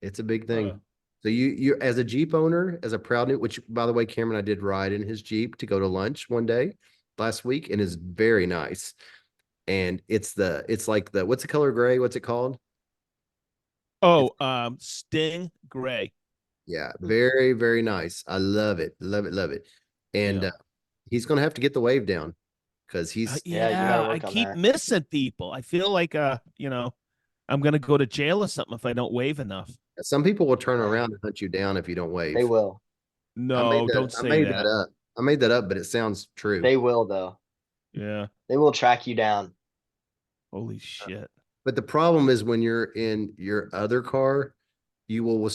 It's a big Uh, thing. So you as a Jeep owner, as a proud new, which by the way, Cameron, I did ride in his Jeep to go to lunch one day last week and is very nice. And it's like what's the color gray? What's it called? It's Sting Gray. yeah, very, very nice. I love it. Love it, love it. And Yeah. he's gonna have to get the wave down because Yeah, you got to Yeah, I work on keep that. missing people. I feel like I'm gonna go to jail or something if I don't wave enough. some people will turn Yeah, around and hunt you down if you don't they wave. will. No, don't I say made that that. up. I made that up, but it sounds true. They will though. Yeah. They will track you down. Holy shit. But the problem is when you're in your other car, you will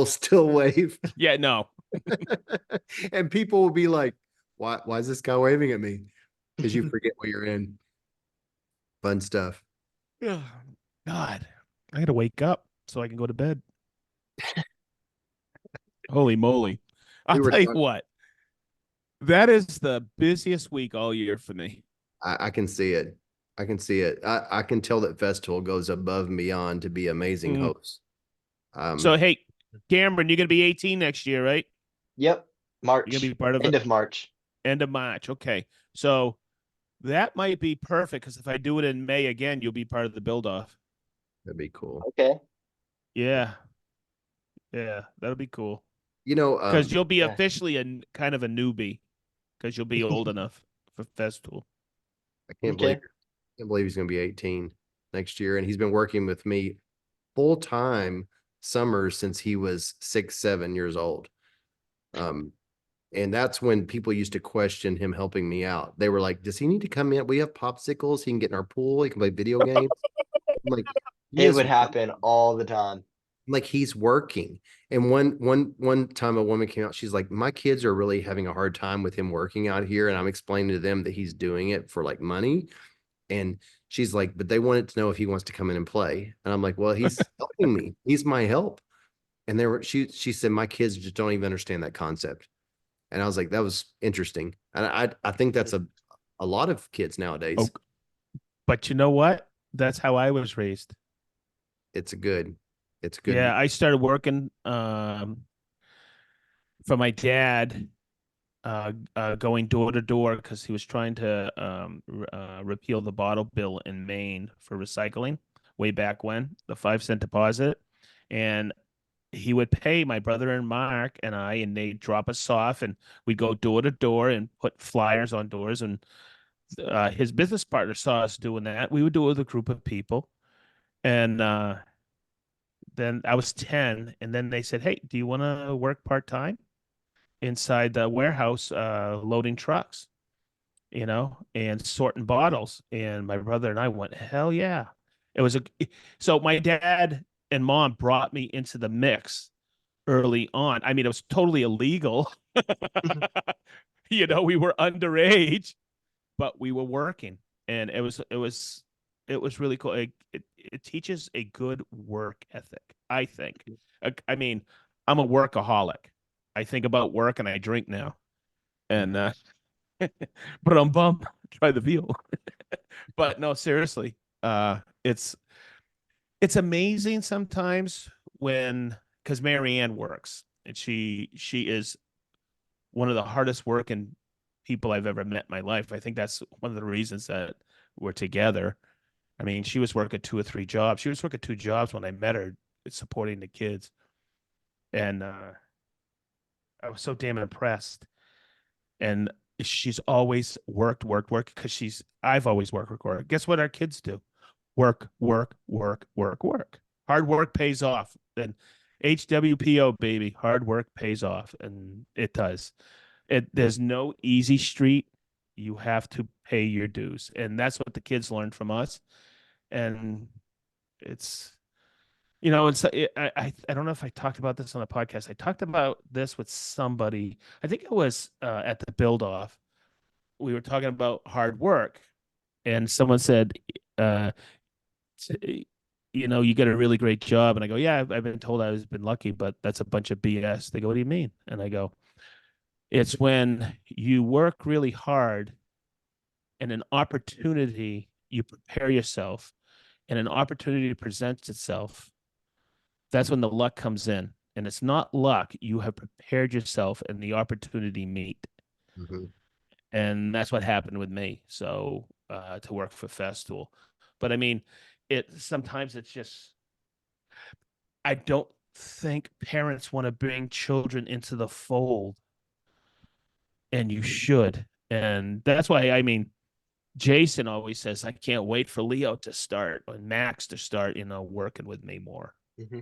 still wave. Yeah, no. And people will be like, why is this guy waving at me? Because you forget what you're in. Fun stuff. God, I gotta wake up so I can go to bed. Holy moly. I'll We were tell you talking, what, that is the busiest week all year for me. I can see it. I can see it. I can tell that Festival goes above and beyond to be amazing Mm. hosts. So hey, Cameron, you're gonna be 18 next year, right? Yep. You're gonna be March. part of End it of March. end of March. Okay. So that might be perfect because if I do it in May again, you'll be part of the build off. That'd be cool. Okay. Yeah. Yeah. That'll be cool. You know, Because you'll be Yeah. officially kind of a newbie because you'll be old enough for Festool. I can't believe Okay. can't believe he's going to be 18 next year, and he's been working with me full time summers since he was 6, 7 years old. And that's when people used to question him helping me out. They were like, "Does he need to come in? We have popsicles. He can get in our pool. He can play video games." I'm like, he It is would happen all the time. like he's working. And one time a woman came out, she's like, my kids are really having a hard time with him working out here. And I'm explaining to them that he's doing it for like money. And she's like, but they wanted to know if he wants to come in and play. And I'm like, well, he's helping me. He's my help. And she said, my kids just don't even understand that concept. And I was like, that was interesting. And I think that's a lot of kids Oh, nowadays. but you know what? That's how I was raised. It's a good, it's a good. Yeah, I started working for my dad, going door to door because he was trying to repeal the bottle bill in Maine for recycling way back when, the 5 cent deposit. And he would pay my brother and Mark and I, and they'd drop us off, and we'd go door to door and put flyers on doors. And his business partner saw us doing that. We would do it with a group of people. And then I was 10, and then they said, "Hey, do you want to work part-time inside the warehouse, loading trucks, and sorting bottles?" And my brother and I went, "Hell yeah." It was so my dad and mom brought me into the mix early on. I mean, it was totally illegal. We were underage, but we were working, and it was really cool. It teaches a good work ethic, I think. I mean, I'm a workaholic. I think about work and I drink now. And but I'm bummed. Try the veal. But no, seriously, it's amazing sometimes when because Marianne works and she is one of the hardest working people I've ever met in my life. I think that's one of the reasons that we're together. I mean, she was working 2 or 3 jobs. She was working 2 jobs when I met her, supporting the kids. And I was so damn impressed. And she's always worked, worked, worked because I've always worked, work, work. Guess what our kids do? Work, work, work, work, work. hard work pays off. And HWPO, baby, hard work pays off, and it does. There's no easy street. You have to pay your dues, and that's what the kids learned from us. And it's I don't know if I talked about this on the podcast. I talked about this with somebody. I think it was at the build off. We were talking about hard work, and someone said, uh, you got a really great job. And I go, yeah, I've been told I've been lucky, but that's a bunch of BS. They go, what do you mean? And I go, it's when you work really hard and an opportunity, you prepare yourself and an opportunity presents itself. That's when the luck comes in. And it's not luck. You have prepared yourself and the opportunity meet. Mm-hmm. And that's what happened with me. So to work for Festool. But I mean, sometimes it's just, I don't think parents want to bring children into the fold, and you should. And that's why, I mean, Jason always says, I can't wait for Leo to start and Max to start, working with me more, Mm-hmm.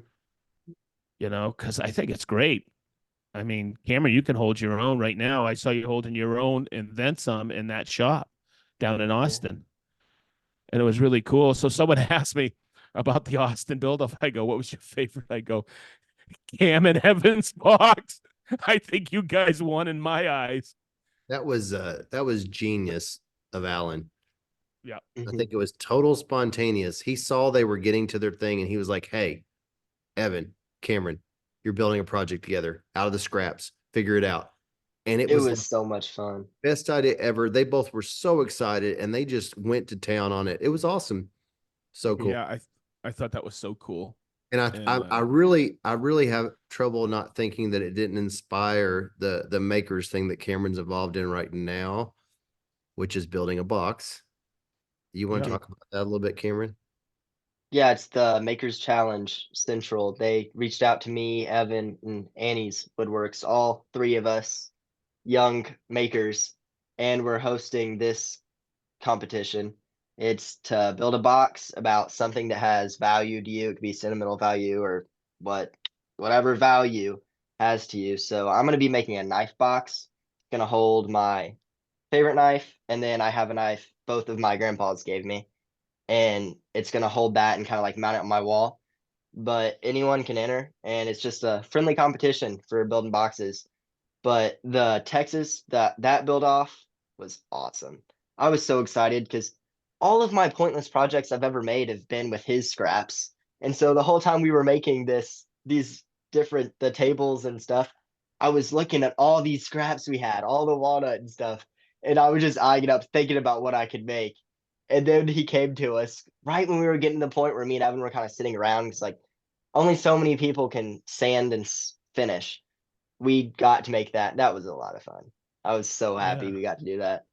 because I think it's great. I mean, Cameron, you can hold your own right now. I saw you holding your own and then some in that shop down in Austin. And it was really cool. So someone asked me about the Austin build-up. I go, what was your favorite? I go, Cam and Evans box. I think you guys won in my eyes. That was genius of Alan. Yeah. I think it was total spontaneous. He saw they were getting to their thing and he was like, hey, Evan, Cameron, you're building a project together out of the scraps. Figure it out. And it was so much fun. Best idea ever. They both were so excited and they just went to town on it. It was awesome. So cool. Yeah, I thought that was so cool. And I really have trouble not thinking that it didn't inspire the makers thing that Cameron's involved in right now, which is building a box. You want to talk about that a little bit, Cameron? Yeah, it's the Makers Challenge Central. They reached out to me, Evan, and Annie's Woodworks, all three of us young makers, and we're hosting this competition. It's to build a box about something that has value to you. It could be sentimental value or whatever value has to you. So I'm going to be making a knife box. It's going to hold my favorite knife, and then I have a knife both of my grandpas gave me, and it's going to hold that and kind of like mount it on my wall. But anyone can enter, and it's just a friendly competition for building boxes. But the Texas that build off was awesome. I was so excited because all of my pointless projects I've ever made have been with his scraps. And so the whole time we were making these the tables and stuff, I was looking at all these scraps we had, all the walnut and stuff, and I was just eyeing it up, thinking about what I could make. And then he came to us right when we were getting to the point where me and Evan were kind of sitting around. It's like only so many people can sand and finish. We got to make that. That was a lot of fun. I was so happy we got to do that.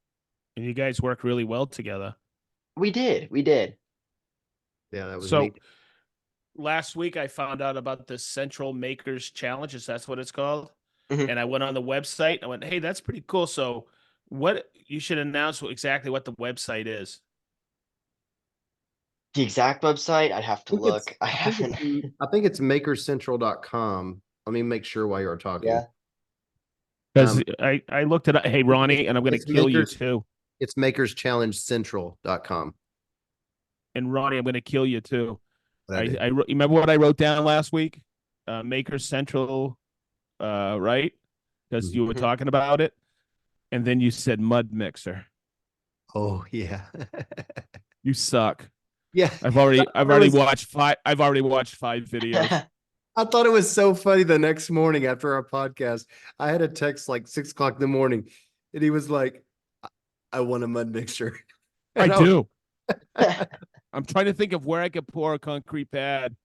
And you guys work really well together. We did. We did. Yeah, that was So neat. last week I found out about the Central Makers Challenge. Is that's what it's called? Mhm. And I went on the website. I went, hey, that's pretty cool. So what you should announce exactly what the website is. The exact website, I'd have to look. I haven't. I think it's makerscentral.com. Let me make sure while you're talking. Yeah. Because I looked it up. Hey, Ronnie, and I'm going to kill you too. It's makerschallengecentral.com. And Ronnie, I'm going to kill you too. What I remember what I wrote down last week. Makers Central, right? Because you were Mhm. talking about it, and then you said mud mixer. Oh yeah. You suck. Yeah. I've already watched 5. I've already watched 5 videos. I thought it was so funny the next morning after our podcast. I had a text like 6 o'clock in the morning, and he was like, I want a mud mixer. I do. I'm trying to think of where I could pour a concrete pad.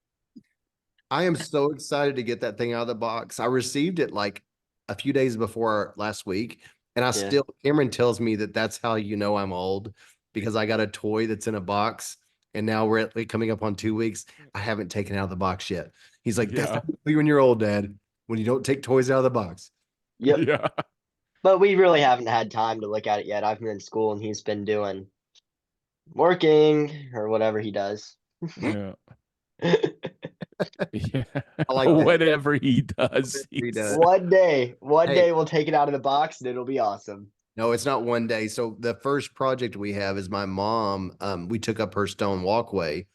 I am so excited to get that thing out of the box. I received it like a few days before last week, and Cameron tells me that that's how you know I'm old, because I got a toy that's in a box, and now we're coming up on 2 weeks. I haven't taken it out of the box yet. He's like, that's how you know when you're old, Dad, when you don't take toys out of the box. Yep. Yeah. But we really haven't had time to look at it yet. I've been in school and he's been working or whatever he does. Yeah. Yeah. I like that. Whatever he does. He does. One day Hey. we'll take it out of the box and it'll be awesome. No, it's not one day. So the first project we have is my mom. We took up her stone walkway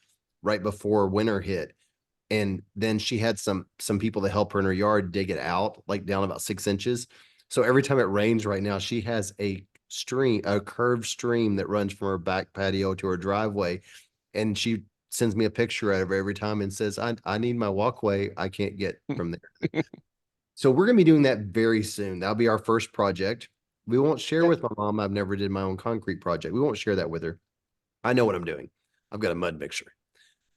right before winter hit. And then she had some people that help her in her yard dig it out, like down about 6 inches. So every time it rains right now, she has a curved stream that runs from her back patio to her driveway. And she sends me a picture of it every time and says, I need my walkway. I can't get from there. So we're gonna be doing that very soon. That'll be our first project. We won't share Yep. with my mom. I've never did my own concrete project. We won't share that with her. I know what I'm doing. I've got a mud mixer.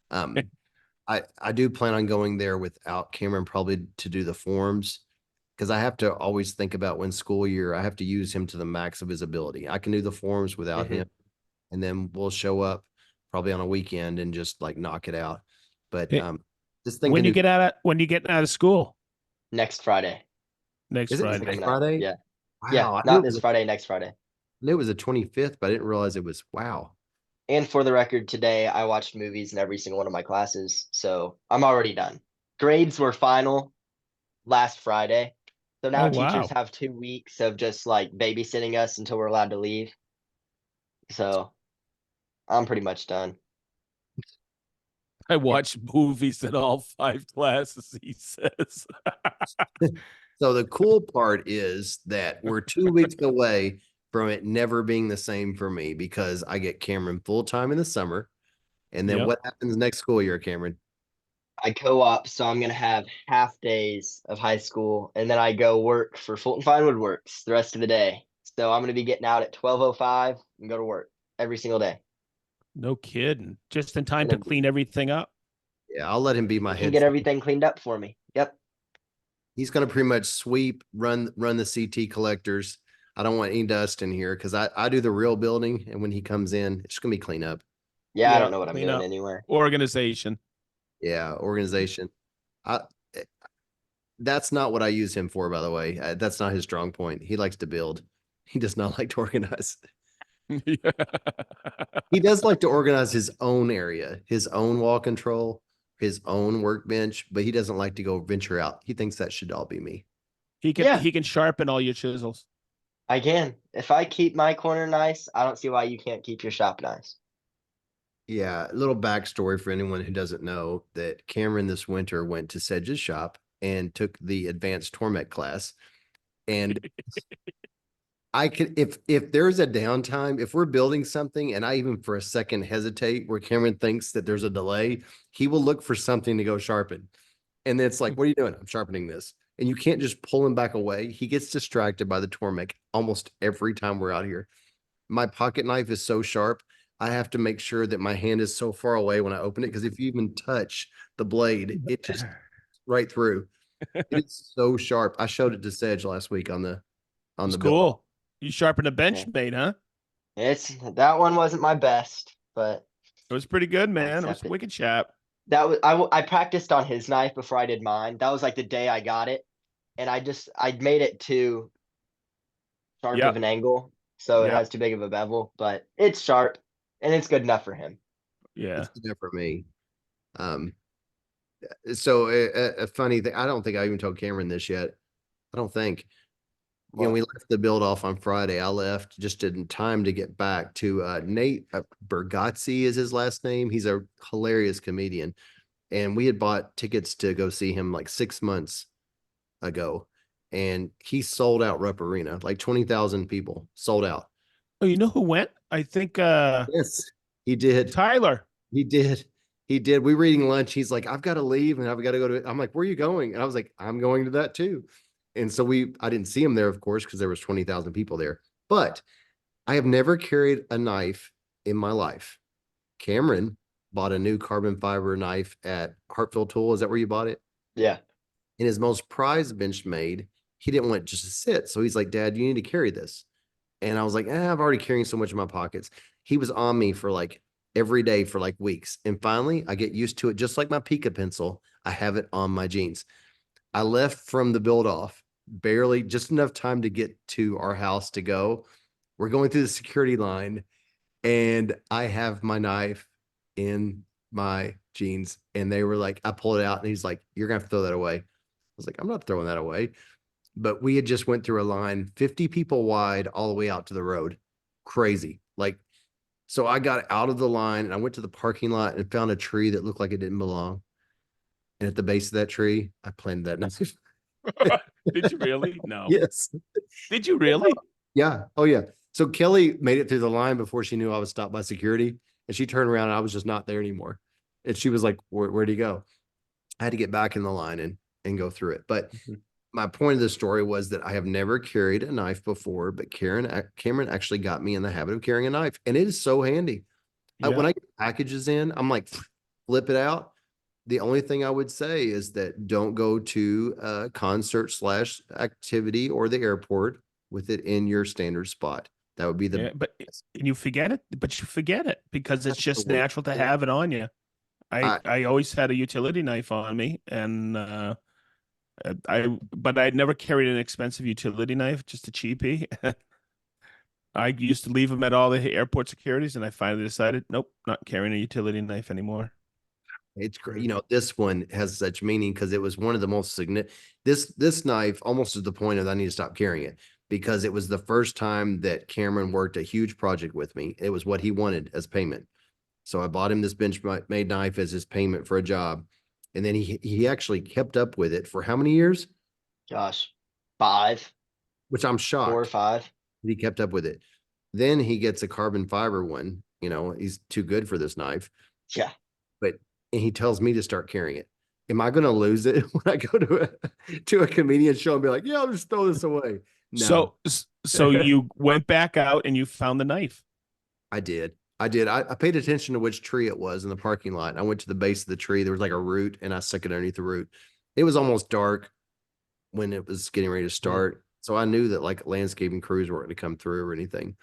Um, I do plan on going there without Cameron probably to do the forms because I have to always think about when school year, I have to use him to the max of his ability. I can do the forms without Mhm. him, and then we'll show up probably on a weekend and just like knock it out. But Hey, just thinking, when you get out of school Next Friday. next is it It's Friday? next coming up. Friday? Yeah. Yeah. Wow, I knew Not it was this Friday, next Friday. knew it was the 25th, but I didn't realize it was wow. And for the record, today I watched movies in every single one of my classes, so I'm already done. Grades were final last Friday. So now Oh teachers wow. have 2 weeks of just like babysitting us until we're allowed to leave. So I'm pretty much done. I watched movies in all 5 classes, he says. So the cool part is that we're 2 weeks away from it never being the same for me because I get Cameron full time in the summer. And then Yep. what happens next school year, Cameron? I co-op, so I'm gonna have half days of high school, and then I go work for Fulton Fine Woodworks the rest of the day. So I'm gonna be getting out at 12:05 and go to work every single day. No kidding. Just in time to And clean everything up. Yeah, I'll let him be my he can head. get everything cleaned up for me. Yep. He's going to pretty much sweep, run the CT collectors. I don't want any dust in here because I do the real building. And when he comes in, it's going to be clean up. Yeah, I don't know what I'm Clean doing up. anywhere. Organization. Yeah, organization. I eh, that's not what I use him for, by the way. That's not his strong point. He likes to build. He does not like to organize. Yeah. He does like to organize his own area, his own wall control, his own workbench, but he doesn't like to go venture out. He thinks that should all be me. Yeah. He can sharpen all your chisels. I can. If I keep my corner nice, I don't see why you can't keep your shop nice. Yeah, a little backstory for anyone who doesn't know that Cameron this winter went to Sedge's shop and took the advanced Tormek class. And I could, if there's a downtime, if we're building something and I even for a second hesitate where Cameron thinks that there's a delay, he will look for something to go sharpen. And then it's like, what are you doing? I'm sharpening this. And you can't just pull him back away. He gets distracted by the Tormek almost every time we're out here. My pocket knife is so sharp. I have to make sure that my hand is so far away when I open it. Because if you even touch the blade, it just right through. It is so sharp. I showed it to Sedge last week on the It's build. cool. You sharpened a bench Yeah. mate, huh? It's that one wasn't my best, but It was pretty good, man. It was accept it. wicked sharp. that was I practiced on his knife before I did mine. That was like the day I got it, and I made it too sharp of Yep. an angle, so it Yep. has too big of a bevel, but it's sharp and it's good enough for him. Yeah. It's good for me. Um, so a funny thing, I don't think I even told Cameron this yet. I don't think. You know, What? we left the build off on Friday. I left just in time to get back to Nate Bergazzi is his last name. He's a hilarious comedian. And we had bought tickets to go see him like 6 months ago. And he sold out Rupp Arena, like 20,000 people sold out. Oh, you know who went? I think Yes, he did. Tyler. He did. He did. We were eating lunch. He's like, I've got to leave and I've got to go to, I'm like, where are you going? And I was like, I'm going to that too. And so I didn't see him there, of course, because there was 20,000 people there, but I have never carried a knife in my life. Cameron bought a new carbon fiber knife at Hartfield Tool. Is that where you bought it? Yeah. In his most prized bench made, he didn't want it just to sit. So he's like, Dad, you need to carry this. And I was like, I'm already carrying so much in my pockets. He was on me for like every day for like weeks. And finally, I get used to it. Just like my Pika pencil, I have it on my jeans. I left from the build off, barely just enough time to get to our house to go. We're going through the security line and I have my knife in my jeans, and they were like, I pulled it out, and he's like, "You're gonna have to throw that away." I was like, "I'm not throwing that away." But we had just went through a line 50 people wide all the way out to the road. Crazy. Like, so I got out of the line and I went to the parking lot and found a tree that looked like it didn't belong. And at the base of that tree, I planted that knife. Did you really? No. Yes. Did you really? Yeah. Oh, yeah. So Kelly made it through the line before she knew I was stopped by security. And she turned around and I was just not there anymore. And she was like, where'd he go? I had to get back in the line and go through it. But my point of the story was that I have never carried a knife before, but Cameron actually got me in the habit of carrying a knife, and it is so handy. When I get packages in, I'm like, flip it out. The only thing I would say is that don't go to a concert slash activity or the airport with it in your standard spot. That would be the Yeah, but and you forget it, because it's just Absolutely. natural to have it on you. I I, I always had a utility knife on me, and but I'd never carried an expensive utility knife, just a cheapie. I used to leave them at all the airport securities, and I finally decided, nope, not carrying a utility knife anymore. it's great. This one has such meaning because it was one of the most significant. This knife almost to the point of I need to stop carrying it because it was the first time that Cameron worked a huge project with me. It was what he wanted as payment. So I bought him this bench made knife as his payment for a job. And then he actually kept up with it for how many years? Gosh, 5, Which I'm 4 or shocked 5. he kept up with it. Then he gets a carbon fiber one. He's too good for this knife. Yeah. But and he tells me to start carrying it. Am I going to lose it when I go to a comedian show and be like, yeah, I'll just throw this away? No, So you went back out and you found the knife. I did. I paid attention to which tree it was in the parking lot. I went to the base of the tree. There was like a root, and I stuck it underneath the root. It was almost dark when it was getting ready to start. So I knew that like landscaping crews weren't going to come through or anything.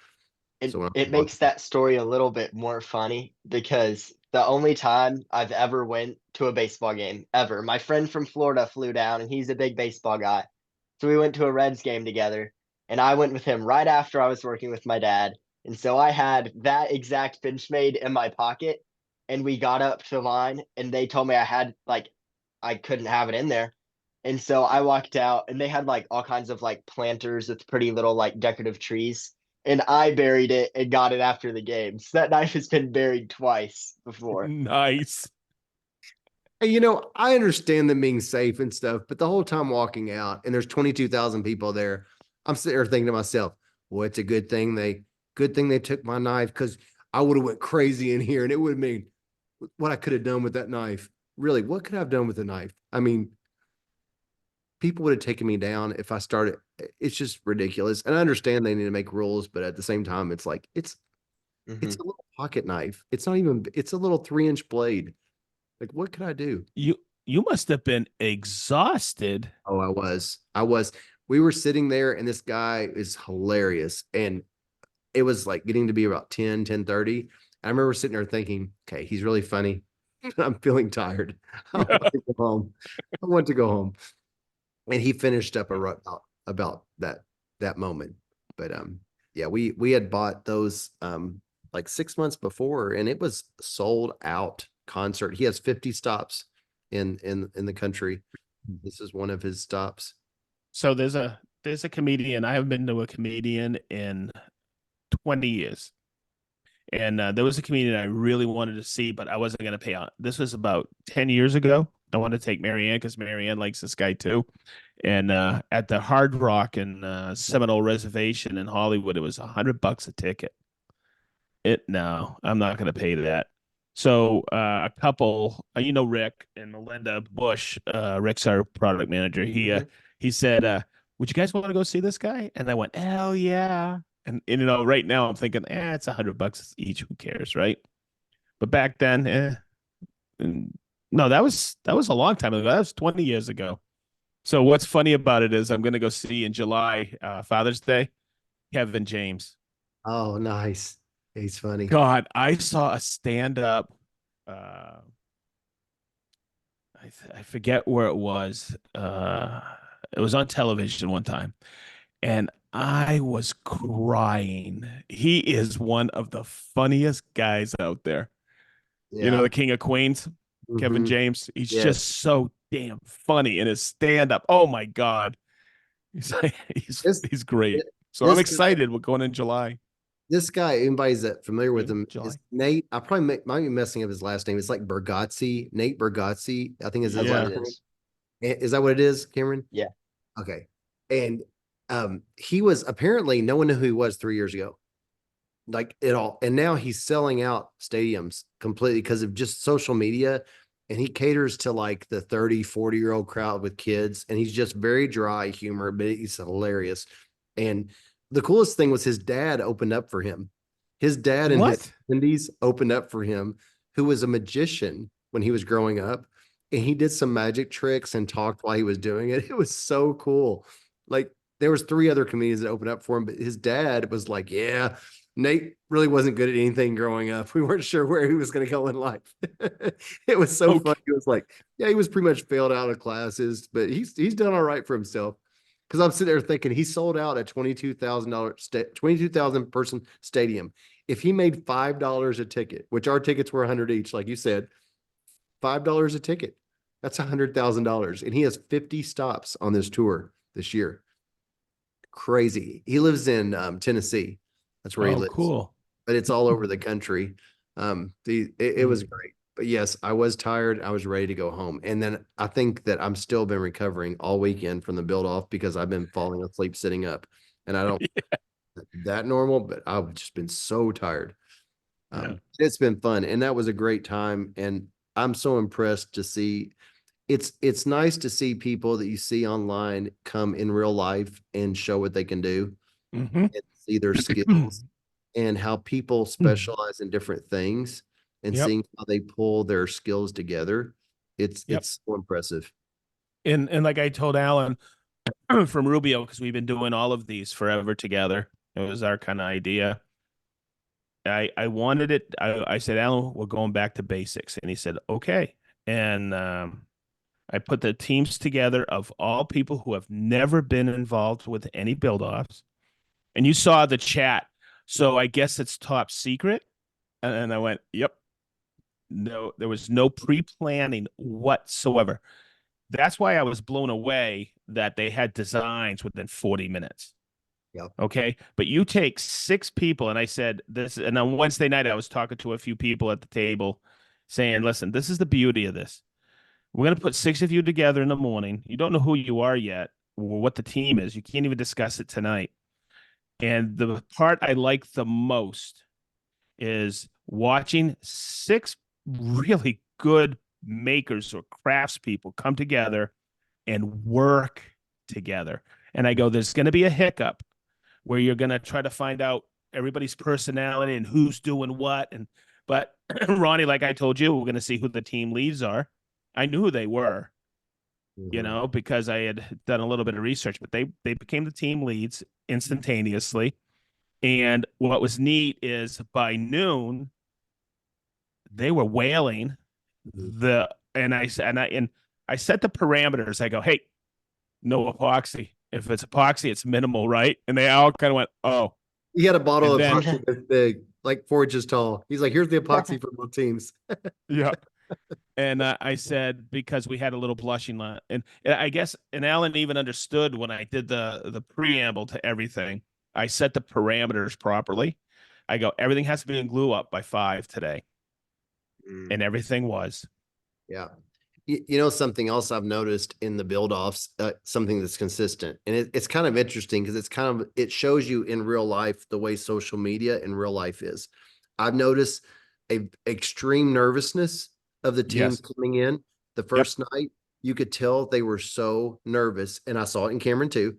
It So when I it walked, makes that story a little bit more funny because the only time I've ever went to a baseball game ever, my friend from Florida flew down and he's a big baseball guy. So we went to a Reds game together and I went with him right after I was working with my dad. And so I had that exact Benchmade in my pocket and we got up to the line and they told me I couldn't have it in there. And so I walked out and they had like all kinds of like planters with pretty little like decorative trees and I buried it and got it after the game. So that knife has been buried twice before. Nice. hey, I understand them being safe and stuff, but the whole time walking out and there's 22,000 people there, I'm sitting there thinking to myself, well, it's a good thing they took my knife because I would have went crazy in here and it would have been what I could have done with that knife. Really, what could I have done with a knife? I mean, people would have taken me down if I started. It's just ridiculous. And I understand they need to make rules, but at the same time, it's like it's Mhm. a little pocket knife. It's a little 3-inch blade. Like, what could I do? You must have been exhausted. Oh, I was. We were sitting there and this guy is hilarious. And it was like getting to be about 10:30. I remember sitting there thinking, okay, he's really funny. I'm feeling tired. I want to go home. I want to go home. And he finished up about that moment. But yeah, we had bought those like 6 months before and it was sold out concert. He has 50 stops in the country. This is one of his stops. So there's a comedian. I haven't been to a comedian in 20 years. And there was a comedian I really wanted to see, but I wasn't going to pay on. This was about 10 years ago. I wanted to take Marianne because Marianne likes this guy too. And at the Hard Rock in Seminole Reservation in Hollywood, it was $100 a ticket. No, I'm not going to pay that. So a couple, Rick and Melinda Bush. Rick's our product manager. Mhm. He said, "Would you guys want to go see this guy?" And I went, "Hell yeah!" And right now I'm thinking, it's $100 each. Who cares, right? But back then, no, that was a long time ago. That was 20 years ago. So what's funny about it is I'm going to go see in July, Father's Day, Kevin James. Oh, nice. He's funny. God, I saw a stand up. Uh, I forget where it was. It was on television one time, and I was crying. He is one of the funniest guys out there. You know, Yeah. the King of Queens, Kevin Mhm. James. He's Yes. just so damn funny in his stand up. Oh my God. He's like, This he's great. So I'm this guy, excited. We're going in July. this guy, anybody's that familiar with June, him is July. Nate. I probably might be messing up his last name. It's like Bergazzi, Nate Bergazzi, I think is his That's what Yeah. it last name. is. Is that what it is, Cameron? Yeah. Okay. And he was apparently no one knew who he was 3 years ago. Like it all. And now he's selling out stadiums completely because of just social media. And he caters to like the 30, 40-year-old crowd with kids. And he's just very dry humor, but he's hilarious. And the coolest thing was his dad opened up for him. His dad in his What? 70s opened up for him, who was a magician when he was growing up. And he did some magic tricks and talked while he was doing it. It was so cool. Like there was three other comedians that opened up for him, but his dad was like, yeah, Nate really wasn't good at anything growing up. We weren't sure where he was going to go in life. It was so Okay. funny. He was like, yeah, he was pretty much failed out of classes, but he's done all right for himself. Because I'm sitting there thinking he sold out a $22,000 22,000 person stadium. If he made $5 a ticket, which our tickets were 100 each, like you said, $5 a ticket, that's $100,000, and he has 50 stops on this tour this year. Crazy. He lives in Tennessee. That's where he Oh, lives, cool. but it's all over the country. It was great. But yes, I was tired. I was ready to go home. And then I think that I'm still been recovering all weekend from the build off because I've been falling asleep sitting up. And I don't that normal, but I've just been so tired. Yeah. It's been fun. And that was a great time. And I'm so impressed to see it's nice to see people that you see online come in real life and show what they can do Hmm. and see their skills and how people specialize in different things and Yep. seeing how they pull their skills together. Yep. It's so impressive. And like I told Alan from Rubio, because we've been doing all of these forever together. It was our kind of idea. I wanted it. I said, Alan, we're going back to basics. And he said, okay. And I put the teams together of all people who have never been involved with any build offs. And you saw the chat. So I guess it's top secret. And I went, yep. No, there was no pre-planning whatsoever. That's why I was blown away that they had designs within 40 minutes. Yep. Okay. But you take six people, and I said this, and on Wednesday night, I was talking to a few people at the table saying, listen, this is the beauty of this. We're going to put six of you together in the morning. You don't know who you are yet or what the team is. You can't even discuss it tonight. And the part I like the most is watching six really good makers or craftspeople come together and work together. And I go, there's going to be a hiccup where you're going to try to find out everybody's personality and who's doing what. But Ronnie, like I told you, we're going to see who the team leads are. I knew who they were, Mhm. because I had done a little bit of research, but they became the team leads instantaneously. And what was neat is by noon, they were whaling Mhm. and I set the parameters. I go, hey, no epoxy. If it's epoxy, it's minimal, right? And they all kind of went, oh. He had a bottle And of then epoxy this big, like 4 inches tall. He's like, here's the epoxy for both teams. yeah. And I said, because we had a little blushing line, and I guess, and Alan even understood when I did the preamble to everything. I set the parameters properly. I go, everything has to be in glue up by 5 today, Mm. and everything was. Yeah. You know, something else I've noticed in the build offs, something that's consistent. And it's kind of interesting because it shows you in real life the way social media in real life is. I've noticed a extreme nervousness of the team Yes. coming in the Yep. first night. You could tell they were so nervous. And I saw it in Cameron too.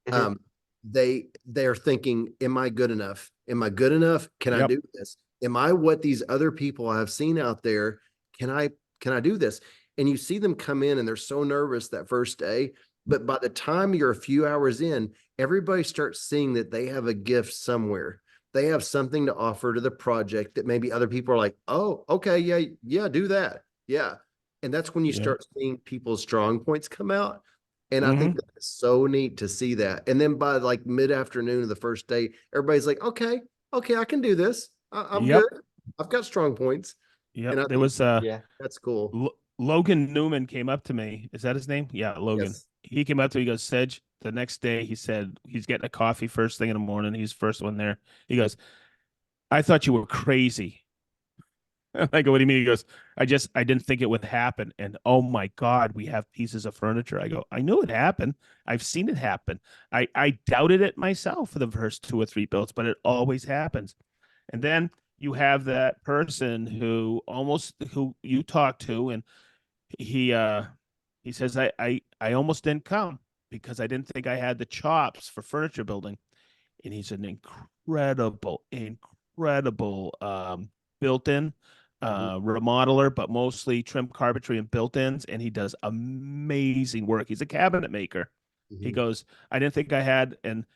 Mhm. Um, they're thinking, am I good enough? Am I good enough? Can I Yep. do this? Am I what these other people I've seen out there? Can I do this? And you see them come in and they're so nervous that first day. But by the time you're a few hours in, everybody starts seeing that they have a gift somewhere. They have something to offer to the project that maybe other people are like, oh, okay, yeah, yeah, do that. Yeah. And that's when you Yeah. start seeing people's strong points come out. And I think Mm-hmm. that's so neat to see that. And then by like mid-afternoon of the first day, everybody's like, okay, I can do this. I'm Yep. good. I've got strong points. Yep. And I There think was Yeah. that's cool. Logan Newman came up to me. Is that his name? Yeah, Logan. Yes. He came up to me. He goes, Sedge, the next day, he said he's getting a coffee first thing in the morning. He's first one there. He goes, I thought you were crazy. I go, what do you mean? He goes, I didn't think it would happen. And oh my God, we have pieces of furniture. I go, I knew it happened. I've seen it happen. I doubted it myself for the first 2 or 3 builds, but it always happens. And then you have that person who you talk to, and he says, I almost didn't come because I didn't think I had the chops for furniture building. And he's an incredible built-in Mhm. remodeler, but mostly trim carpentry and built-ins, and he does amazing work. He's a cabinet maker. He Mhm. goes, I didn't think I had, and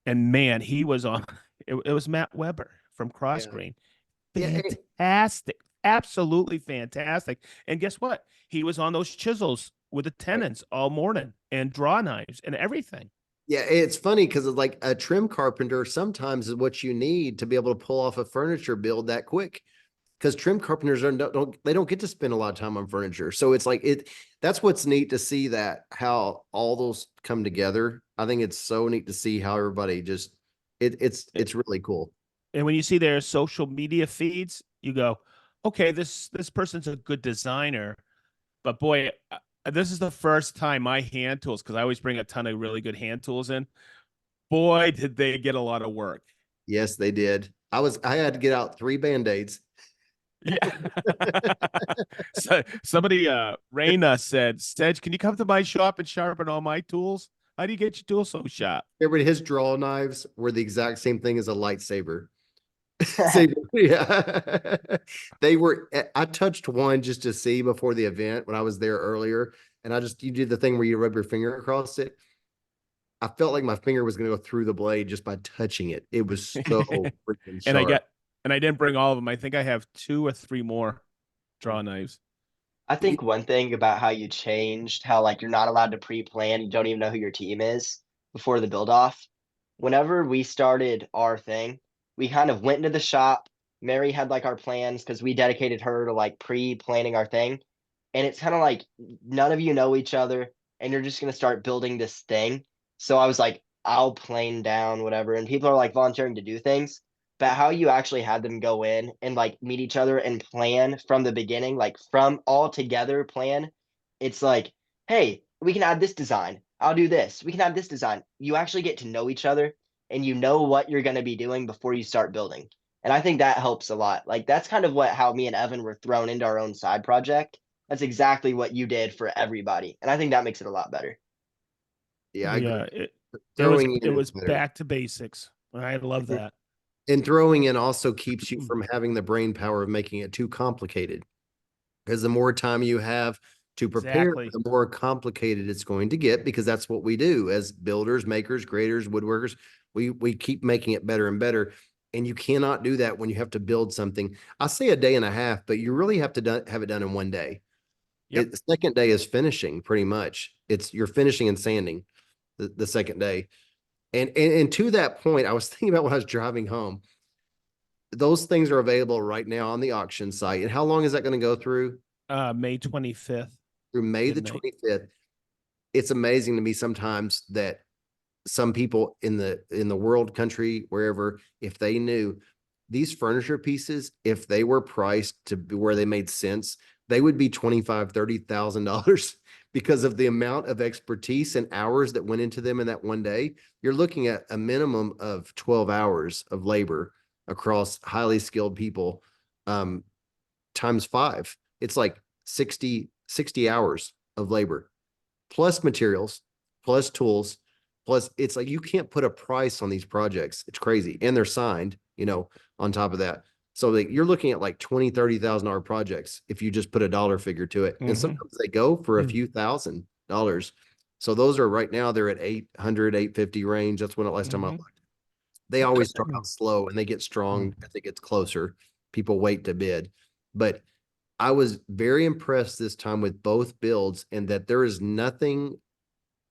man, he was on. It was Matt Weber from Cross Yeah. Grain. Yeah. Fantastic, absolutely fantastic. And guess what? He was on those chisels with the Right. tenons all morning and draw knives and everything. Yeah, it's funny because like a trim carpenter sometimes is what you need to be able to pull off a furniture build that quick. Because trim carpenters don't get to spend a lot of time on furniture. So it's like that's what's neat to see that how all those come together. I think it's so neat to see how everybody just it's really cool. And when you see their social media feeds, you go, okay, this person's a good designer, but boy, this is the first time my hand tools, because I always bring a ton of really good hand tools in. Boy, did they get a lot of work. Yes, they did. I had to get out 3 Band-Aids. Yeah. So somebody Raina said, Sedge, can you come to my shop and sharpen all my tools? How do you get your tools so sharp? Everybody, his draw knives were the exact same thing as a lightsaber. Saber, yeah. They were, I touched one just to see before the event when I was there earlier. And you did the thing where you rub your finger across it. I felt like my finger was going to go through the blade just by touching it. It was so freaking and I sharp. got and I didn't bring all of them. I think I have 2 or 3 more draw knives. I think one thing about how you changed how like you're not allowed to pre-plan, you don't even know who your team is before the build off. Whenever we started our thing, we kind of went into the shop. Mary had like our plans because we dedicated her to like pre-planning our thing. And it's kind of like none of you know each other and you're just gonna start building this thing. So I was like, I'll plane down, whatever. And people are like volunteering to do things. But how you actually had them go in and like meet each other and plan from the beginning, like from all together plan, it's like, hey, we can add this design. I'll do this. We can add this design. You actually get to know each other and you know what you're going to be doing before you start building. And I think that helps a lot. Like that's kind of what how me and Evan were thrown into our own side project. That's exactly what you did for everybody. And I think that makes it a lot better. Yeah, I agree. Yeah, it was Throwing it in is was better. back to basics. I love that. And throwing in also keeps you from having the brain power of making it too complicated. Because the more time you have to prepare, Exactly. the more complicated it's going to get because that's what we do as builders, makers, graders, woodworkers. We keep making it better and better. And you cannot do that when you have to build something. I say a day and a half, but you really have to have it done in one day. Yep. The second day is finishing pretty much. You're finishing and sanding the second day. And to that point, I was thinking about when I was driving home. Those things are available right now on the auction site. And how long is that going to go through? May 25th, Through May the midnight. 25th. It's amazing to me sometimes that some people in the world, country, wherever, if they knew these furniture pieces, if they were priced to where they made sense, they would be $25,000-$30,000 because of the amount of expertise and hours that went into them in that one day. You're looking at a minimum of 12 hours of labor across highly skilled people, times 5. It's like 60 hours of labor plus materials, plus tools, plus it's like you can't put a price on these projects. It's crazy. And they're signed, on top of that. So you're looking at like $20,000-$30,000 projects if you just put a dollar figure to it. And sometimes they go for a few $1,000s. So those are right now they're at 800, 850 range. That's when last time I looked. They always start out slow and they get strong as it gets closer. People wait to bid. But I was very impressed this time with both builds and that there was nothing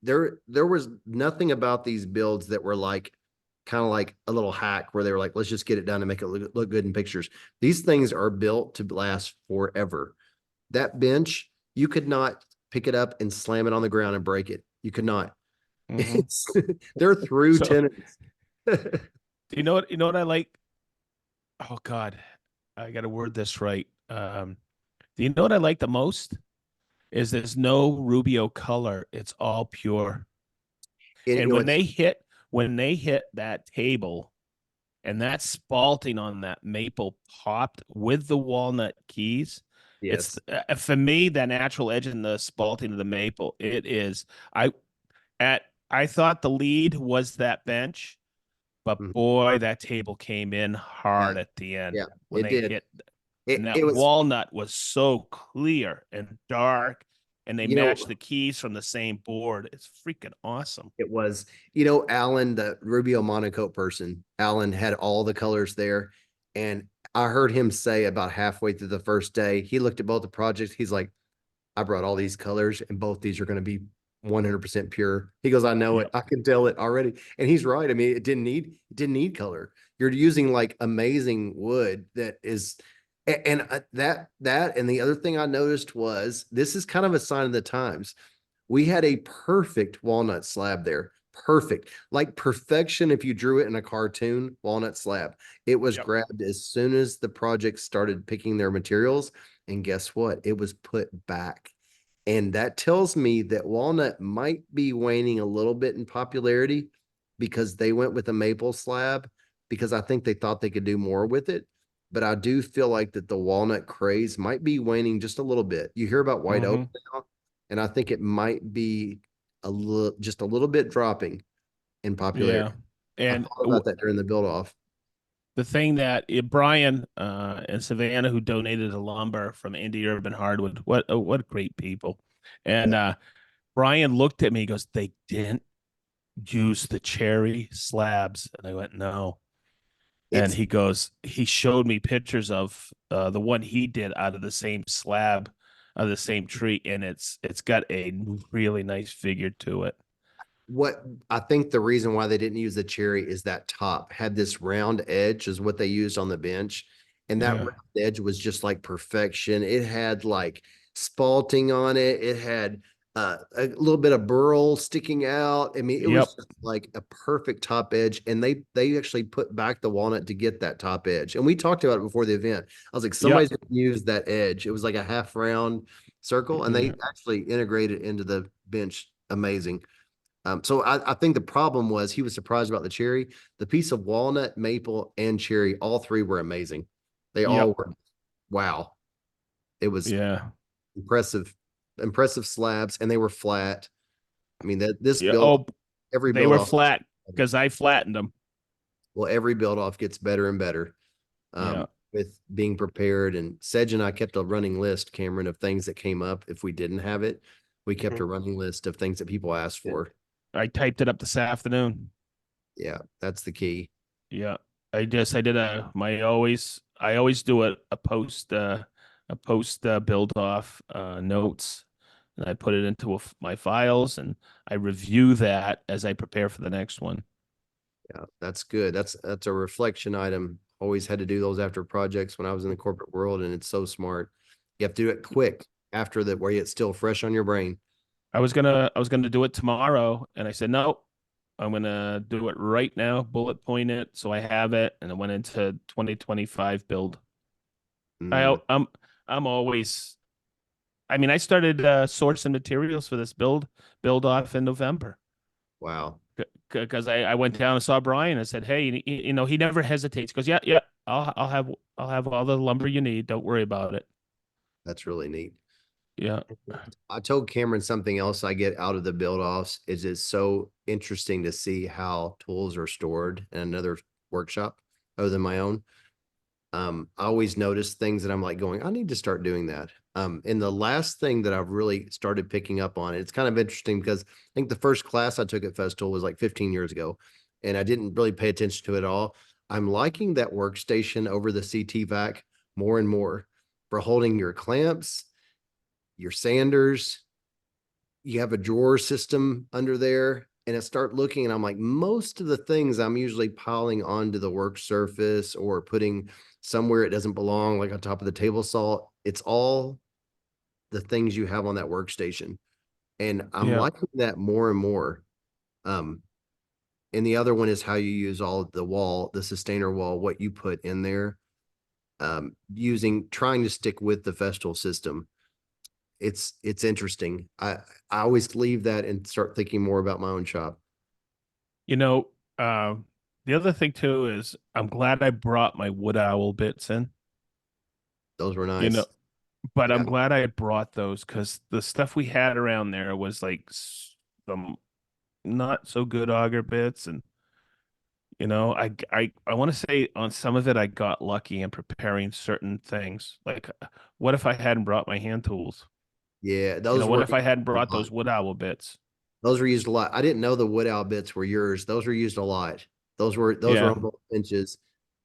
about these builds that were like kind of like a little hack where they were like, let's just get it done and make it look good in pictures. These things are built to last forever. That bench, you could not pick it up and slam it on the ground and break it. You could not. Mhm. It's they're through So, tenants. you know what I like? Oh God, I got to word this right. Do you know what I like the most? Is there's no Rubio color. It's all pure. You And know, it's when they hit that table and that spalting on that maple popped with the walnut keys, it's yes. for me that natural edge and the spalting of the maple. It is. I at I thought the lead was that bench, but Mhm. boy, that table came in Yeah, hard at the end yeah, when it they did. hit, and It that was, walnut was so clear and dark, and they you know, matched the keys from the same board. It's freaking awesome. it was, Alan, the Rubio Monocoat person, Alan had all the colors there. And I heard him say about halfway through the first day, he looked at both the projects. He's like, I brought all these colors and both these are going to be 100% pure. He goes, I know it. Yep. I can tell it already. And he's right. I mean, it didn't need color. You're using like amazing wood that is, and that, and the other thing I noticed was this is kind of a sign of the times. We had a perfect walnut slab there. Perfect. Like perfection if you drew it in a cartoon, walnut slab. It was Yep. grabbed as soon as the project started picking their materials. And guess what? It was put back. And that tells me that walnut might be waning a little bit in popularity because they went with a maple slab because I think they thought they could do more with it. But I do feel like that the walnut craze might be waning just a little bit. You hear about white oak Hmm. now, and I think it might be just a little bit dropping in Yeah. popularity. I And thought about that during the build off. the thing that Brian and Savannah, who donated the lumber from Indie Urban Hardwood, what great people. And Brian looked at me, he goes, they didn't use the cherry slabs. And I went, no. And It's he showed me pictures of the one he did out of the same slab of the same tree, and it's got a really nice figure to it. what I think the reason why they didn't use the cherry is that top had this round edge is what they used on the bench. And that Yeah. round edge was just like perfection. It had like spalting on it. It had a little bit of burl sticking out. I mean, it was Yep. just like a perfect top edge. And they actually put back the walnut to get that top edge. And we talked about it before the event. I was like, Yep. somebody's gonna use that edge. It was like a half round circle, and they Yeah. actually integrated into the bench. Amazing. So I think the problem was he was surprised about the cherry. The piece of walnut, maple, and cherry, all three were amazing. They all Yep. were, wow. It was Yeah. impressive, impressive slabs, and they were flat. I mean, that this Yeah. build, Oh, every they build were off, flat because I flattened them. well, every build off gets better and better Yeah. with being prepared. And Sedge and I kept a running list, Cameron, of things that came up if we didn't have it. We kept a Mhm. running list of things that people asked Good. for. I typed it up this afternoon. Yeah, that's the key. Yeah. I did I always do a post build off notes, and I put it into my files, and I review that as I prepare for the next one. Yeah, that's good. That's a reflection item. Always had to do those after projects when I was in the corporate world, and it's so smart. You have to do it quick after that, where it's still fresh on your brain. I was gonna do it tomorrow, and I said no, I'm gonna do it right now, bullet point it so I have it, and I went into 2025 build. Mm, I I'm always I mean I started sourcing materials for this build off in November wow, because I went down and saw Brian and said, hey, you know, he never hesitates. He goes, yeah, yeah, I'll have all the lumber you need. Don't worry about it. that's really neat. Yeah. I told Cameron something else I get out of the build offs is it's so interesting to see how tools are stored in another workshop other than my own. I always notice things that I'm like going, I need to start doing that. And the last thing that I've really started picking up on, it's kind of interesting because I think the first class I took at Festool was like 15 years ago, and I didn't really pay attention to it at all. I'm liking that workstation over the CT vac more and more for holding your clamps, your sanders. You have a drawer system under there. and I start looking and I'm like, most of the things I'm usually piling onto the work surface or putting somewhere it doesn't belong, like on top of the table saw. It's all the things you have on that workstation. And I'm Yeah. liking that more and more. Um, and the other one is how you use all of the wall, the sustainer wall, what you put in there. Trying to stick with the Festool system. It's interesting. I always leave that and start thinking more about my own shop. You know, the other thing too is I'm glad I brought my wood owl bits in, Those were you know, nice. but Yeah. I'm glad I brought those because the stuff we had around there was like some not so good auger bits. And, I want to say on some of it, I got lucky in preparing certain things. Like, what if I hadn't brought my hand tools? Yeah, What if I hadn't brought those wood owl bits? those were used a lot. I didn't know the wood owl bits were yours. Those were used a lot. Those were Yeah, on both benches.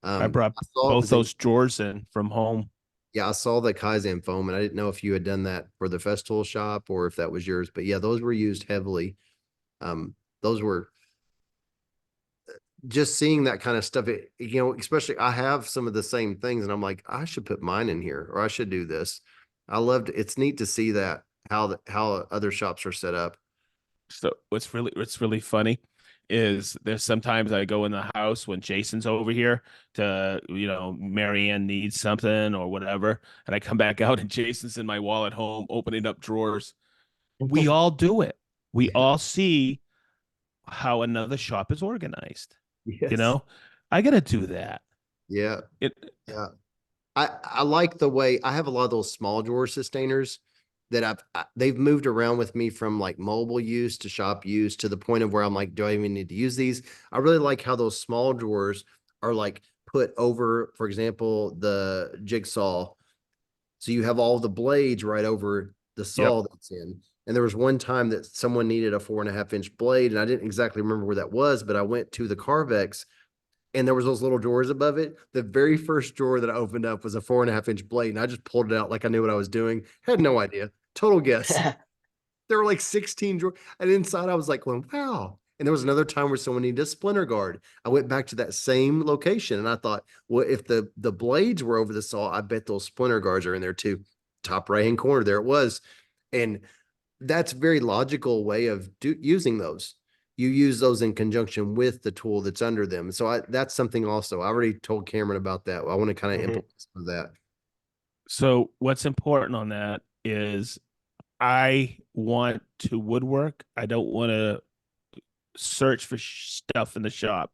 I brought I saw both those drawers in from home. yeah, I saw the Kaizen foam, and I didn't know if you had done that for the Festool shop or if that was yours. But yeah, those were used heavily. Those were just seeing that kind of stuff. Especially I have some of the same things, and I'm like, I should put mine in here, or I should do this. I loved. It's neat to see that how other shops are set up. So what's really funny is there's sometimes I go in the house when Jason's over here to, Marianne needs something or whatever, and I come back out and Jason's in my wall at home opening up drawers. We all do it. We Yeah. all see how another shop is organized. You Yes. know, I gotta do that. Yeah. It Yeah. I like the way I have a lot of those small drawer sustainers that they've moved around with me from like mobile use to shop use to the point of where I'm like, do I even need to use these? I really like how those small drawers are like put over, for example, the jigsaw. So you have all the blades right over the Yep. saw that's in. And there was one time that someone needed a 4.5 inch blade, and I didn't exactly remember where that was, but I went to the Carvex and there was those little drawers above it. The very first drawer that I opened up was a 4.5 inch blade, and I just pulled it out like I knew what I was doing. Had no idea. Total guess. There were like 16 drawers, and inside I was like, going, wow. And there was another time where someone needed a splinter guard. I went back to that same location, and I thought, well, if the blades were over the saw, I bet those splinter guards are in there too. Top right hand corner, there it was. And that's a very logical way of using those. You use those in conjunction with the tool that's under them. So that's something also. I already told Cameron about that. I want to kind of Mhm. implement some of that. so what's important on that is I want to woodwork. I don't want to search for stuff in the shop.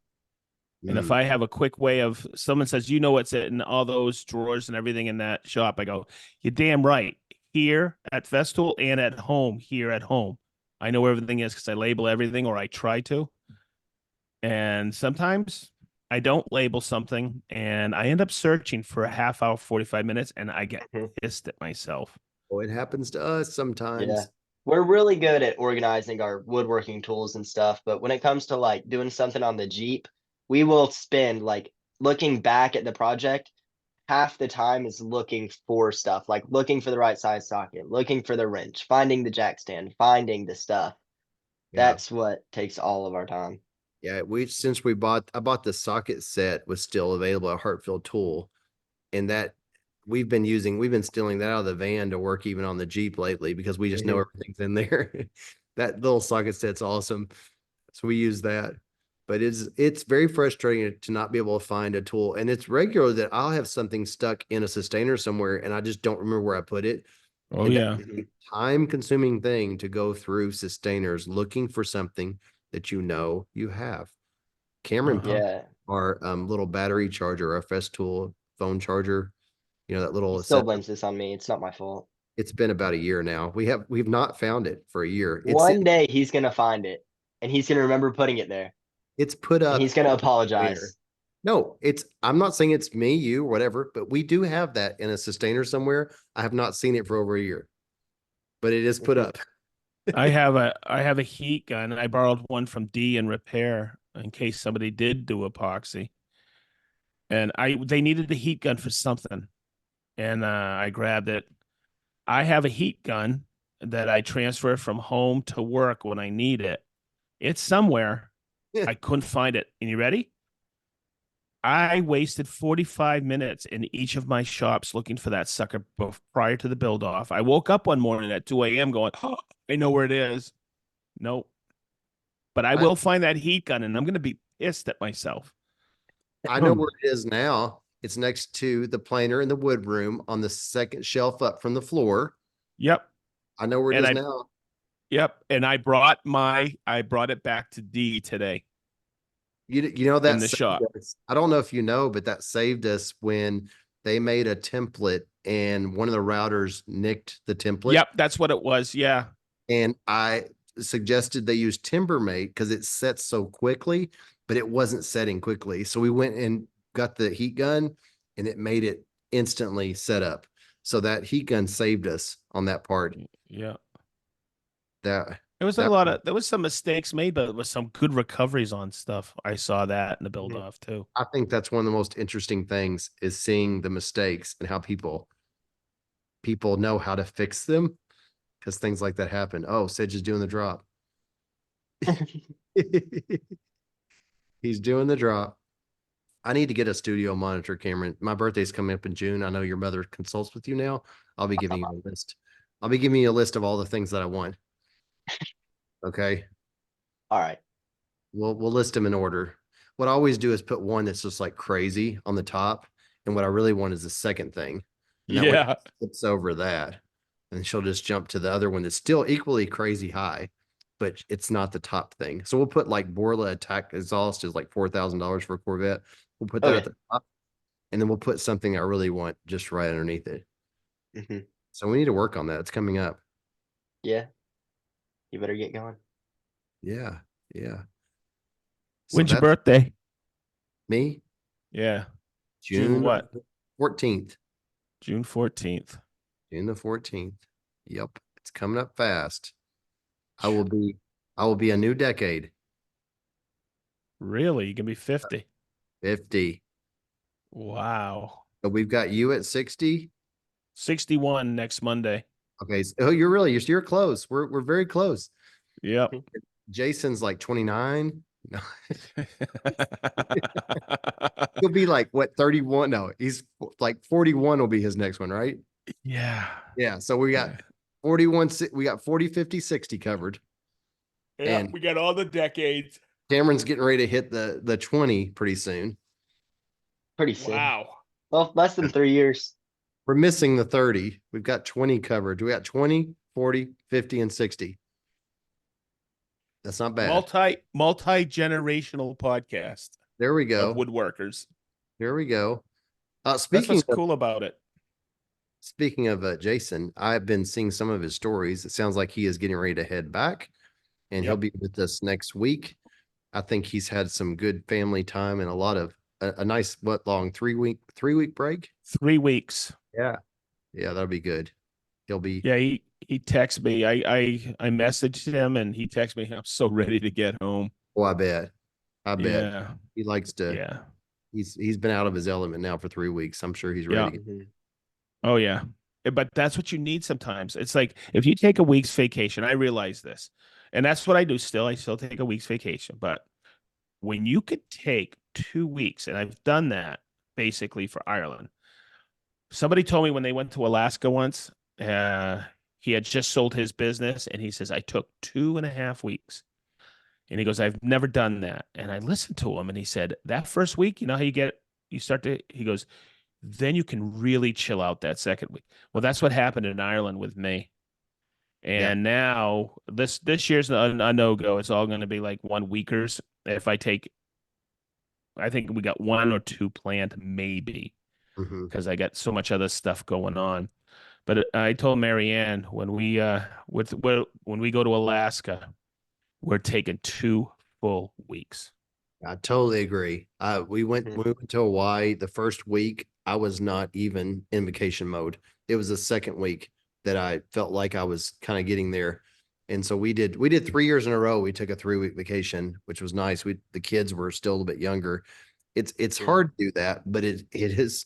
And if Mm, I have a quick way of someone says, what's in all those drawers and everything in that shop, I go, you're damn right. Here at Festool and at home, here at home. I know where everything is because I label everything or I try to. And sometimes I don't label something and I end up searching for a half hour, 45 minutes, and I get Mhm. pissed at myself. oh, it happens to us Yeah. sometimes. We're really good at organizing our woodworking tools and stuff, but when it comes to like doing something on the Jeep, we will spend like looking back at the project, half the time is looking for stuff, like looking for the right size socket, looking for the wrench, finding the jack stand, finding the stuff. Yeah. That's what takes all of our time. Yeah. I bought the socket set was still available at Hartfield Tool. And that we've been stealing that out of the van to work even on the Jeep lately because we just know Mhm. everything's in there. That little socket set's awesome. So we use that. But it's very frustrating to not be able to find a tool. And it's regular that I'll have something stuck in a sustainer somewhere and I just don't remember where I put it. Oh, And that yeah. is a time consuming thing to go through sustainers looking for something that you have. Cameron Uh-huh. Yeah. our little battery charger, our Festool phone charger, that He little still set. blames this on me. It's not my fault. It's been about a year now. We've not found it for a year. One day he's gonna find it and he's gonna remember putting it there It's put and he's up gonna in a container. apologize. No, I'm not saying it's me, you, or whatever, but we do have that in a sustainer somewhere. I have not seen it for over a year, but it is put Mhm. up. I have a heat gun. I borrowed one from D in repair in case somebody did do epoxy. And they needed the heat gun for something. And I grabbed it. I have a heat gun that I transfer from home to work when I need it. It's somewhere. Yeah. I couldn't find it. And you ready? I wasted 45 minutes in each of my shops looking for that sucker prior to the build off. I woke up one morning at 2 a.m. going, oh, I know where it is. Nope. But I I, will find that heat gun and I'm going to be pissed at myself. I know where it is now. It's next to the planer in the wood room on the second shelf up from the floor. Yep. I know where it And is I, now. yep. And I brought it back to D today You know in that the saved shop. us. I don't know if you know, but that saved us when they made a template and one of the routers nicked the template. Yep. That's what it was. Yeah. And I suggested they use Timbermate because it sets so quickly, but it wasn't setting quickly. So we went and got the heat gun and it made it instantly set up. So that heat gun saved us on that part. Yeah. That There was that there was some mistakes made, but there was some good recoveries on stuff. I saw that in the build Mhm. off too. I think that's one of the most interesting things is seeing the mistakes and how people know how to fix them because things like that happen. Oh, Sedge is doing the drop. He's doing the drop. I need to get a studio monitor, Cameron. My birthday's coming up in June. I know your mother consults with you now. I'll be giving you a list. I'll be giving you a list of all the things that I want. Okay. All right. We'll list them in order. What I always do is put one that's just like crazy on the top. And what I really want is the second thing. And that way Yeah. it's over that. And she'll just jump to the other one that's still equally crazy high, but it's not the top thing. So we'll put like Borla attack exhaust is like $4,000 for a Corvette. We'll put that at Okay. the top. And then we'll put something I really want just right underneath it. hmm So we need to work on that. It's coming up. Yeah. You better get going. Yeah. Yeah. So When's your that's birthday? me, Yeah. June June what? 14th. June 14th. June the 14th. Yep. It's coming up fast. I will be I will be a new decade. Really? You can be 50. 50. Wow. So we've got you at 60. 61 next Monday. Okay. Oh, you're close. We're very close. Yep. Jason's like 29. No, he'll be like what 31? No, he's like 41 will be his next one, right? Yeah. Yeah. So we got 41, we got 40, 50, 60 covered. Yeah. And We got all the decades. Cameron's getting ready to hit the 20 pretty soon. Pretty soon. Wow. Well, less than 3 years. We're missing the 30. We've got 20 covered. We got 20, 40, 50, and 60. That's not bad. Multi-generational podcast There we of go. woodworkers. There we go. That's Speaking what's of cool about it. Jason, I've been seeing some of his stories. It sounds like he is getting ready to head back and he'll Yep. be with us next week. I think he's had some good family time and a lot of a nice, what long 3-week break? 3 weeks. Yeah. Yeah, that'll be good. He'll be, Yeah, he texted me. I messaged him and he texted me. I'm so ready to get home. oh, I bet. I bet. Yeah. He likes to, Yeah. he's been out of his element now for 3 weeks. I'm sure he's ready to get. Mhm. Oh yeah. But that's what you need sometimes. It's like if you take a week's vacation, I realize this. And that's what I do still. I still take a week's vacation. But when you could take 2 weeks, and I've done that basically for Ireland. Somebody told me when they went to Alaska once, he had just sold his business and he says, I took 2.5 weeks. And he goes, I've never done that. And I listened to him and he said, that first week, you know how he goes, then you can really chill out that second week. Well, that's what happened in Ireland with me. And now this year's a no-go. It's all going to be like 1 weekers. I think we got 1 or 2 planned, maybe, Mhm. because I got so much other stuff going on. But I told Marianne when we go to Alaska, we're taking 2 full weeks. I totally agree. We went to Hawaii the first week. I was not even in vacation mode. It was the second week that I felt like I was kind of getting there. And so we did 3 years in a row. We took a 3-week vacation, which was nice. The kids were still a little bit younger. It's Yeah. hard to do that, but it is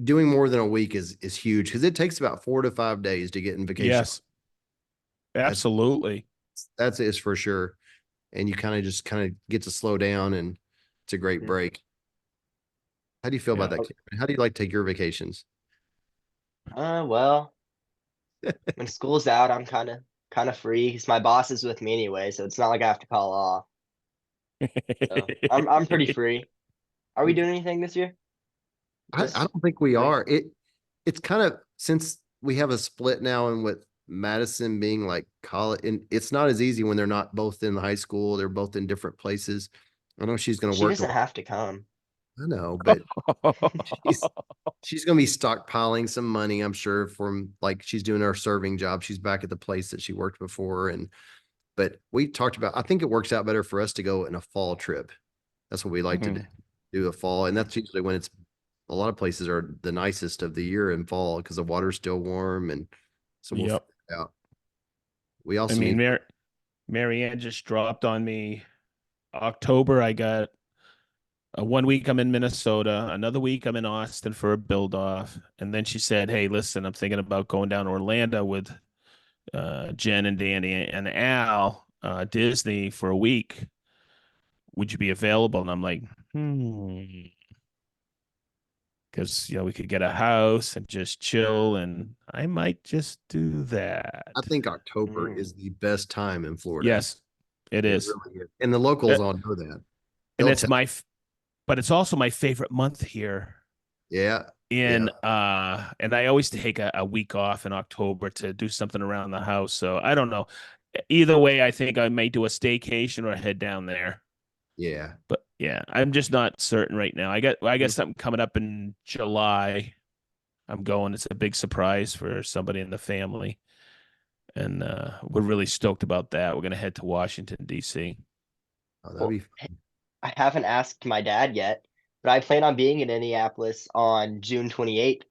doing more than a week is huge because it takes about 4 to 5 days to get in vacation. Yes, absolutely. That's is for sure. and you kind of get to slow down, and it's a great Mhm. break. How do you feel about Yeah. that, Cameron? How do you like to take your vacations? Well, when school's out, I'm kind of free because my boss is with me anyway, so it's not like I have to call off. So I'm pretty free. Are we doing anything this year? I Just don't think we wait. are. It's kind of, since we have a split now, and with Madison being like college, and it's not as easy when they're not both in high school. They're both in different places. I know she's going to She work. doesn't have to come. I know, but she's she's going to be stockpiling some money, I'm sure, from like she's doing her serving job. She's back at the place that she worked before, and but we talked about. I think it works out better for us to go in a fall trip. That's what we like to Mhm. do a fall, and that's usually when it's a lot of places are the nicest of the year in fall because the water's still warm, and so we'll figure Yep. it out. We I also mean, need. Marianne just dropped on me October. I got 1 week I'm in Minnesota, another week I'm in Austin for a build off, and then she said, "Hey, listen, I'm thinking about going down to Orlando with Jen and Danny and Al, Disney for a week. Would you be available?" And I'm like, because we could get a house and just chill, and I might just do that. I think October Mm. is the best time in Florida. Yes, it It is. really is, and the locals That- all know that. and They'll it's tell. but it's also my favorite month here. Yeah, yeah. And I always take a week off in October to do something around the house. So I don't know. Either way, I think I may do a staycation or head down there. Yeah. But yeah, I'm just not certain right now. I got Mhm. something coming up in July. I'm going. It's a big surprise for somebody in the family. And we're really stoked about that. We're gonna head to Washington, D.C. Oh, that'd Well, be I haven't asked my dad yet, but I plan on being in Indianapolis on June 28th.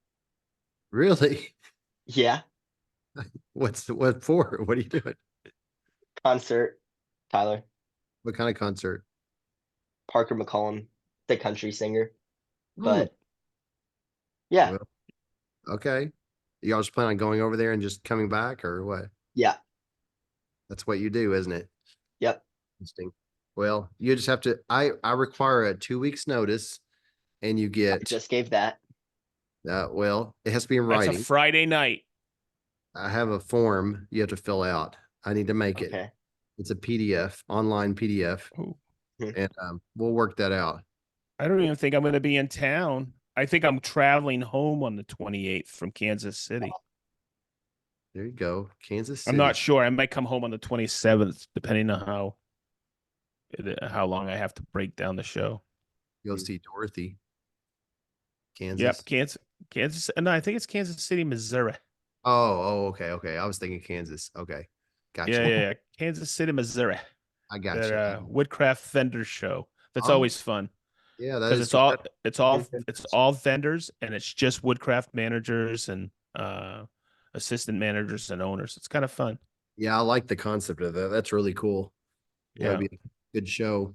really. Yeah, What for? What are you doing? concert. Tyler What kind of concert? Parker McCollum, the country singer. Hmm. But yeah, Well, okay. Y'all just plan on going over there and just coming back, or what? yeah, That's what you do, isn't it? yep. Interesting. Well, you just have to. I require a 2 weeks notice, and you I get. just gave that. Well, it has to be in That's a writing. Friday night. I have a form you have to fill out. I need to make it. Okay. It's a PDF, online PDF, Ooh, Mhm. and we'll work that out. I don't even think I'm gonna be in town. I think I'm traveling home on the 28th from Kansas City. There you go, Kansas I'm City. not sure. I might come home on the 27th, depending on how long I have to break down the show. Go see Dorothy, Yep, Kansas. Kansas. No, I think it's Kansas City, Missouri. Okay, okay. I was thinking Kansas. Okay, Yeah, gotcha. yeah, yeah. Kansas City, Missouri. I got Their you. Woodcraft Vendors show. That's Oh, always fun yeah, that because is good. it's all vendors and it's just Woodcraft managers and assistant managers and owners. It's kind of fun. Yeah, I like the concept of that. That's really cool. That'd Yeah. be a good show.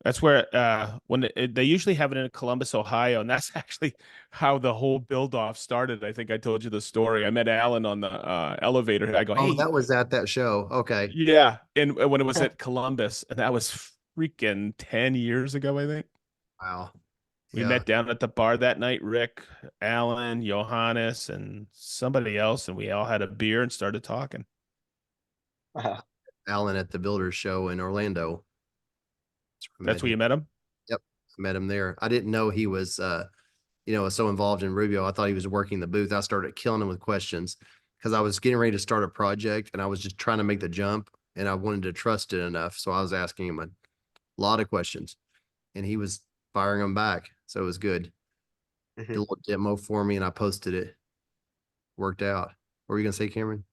That's where they usually have it in Columbus, Ohio, and that's actually how the whole build off started. I think I told you the story. I met Alan on the elevator. I go, Oh, "Hey, that was at that show. Okay. yeah," and when it was at Columbus, and that was freaking 10 years ago, I think. Wow. We Yeah. met down at the bar that night, Rick, Alan, Johannes, and somebody else, and we all had a beer and started talking. Alan at the Builders Show in Orlando. That's where I met That's where him. you met him? Yep. I met him there. I didn't know he was so involved in Rubio. I thought he was working the booth. I started killing him with questions because I was getting ready to start a project and I was just trying to make the jump and I wanted to trust it enough. So I was asking him a lot of questions and he was firing them back. So it was good. Did a Mhm. little demo for me and I posted it. Worked out. What were you gonna say, Cameron?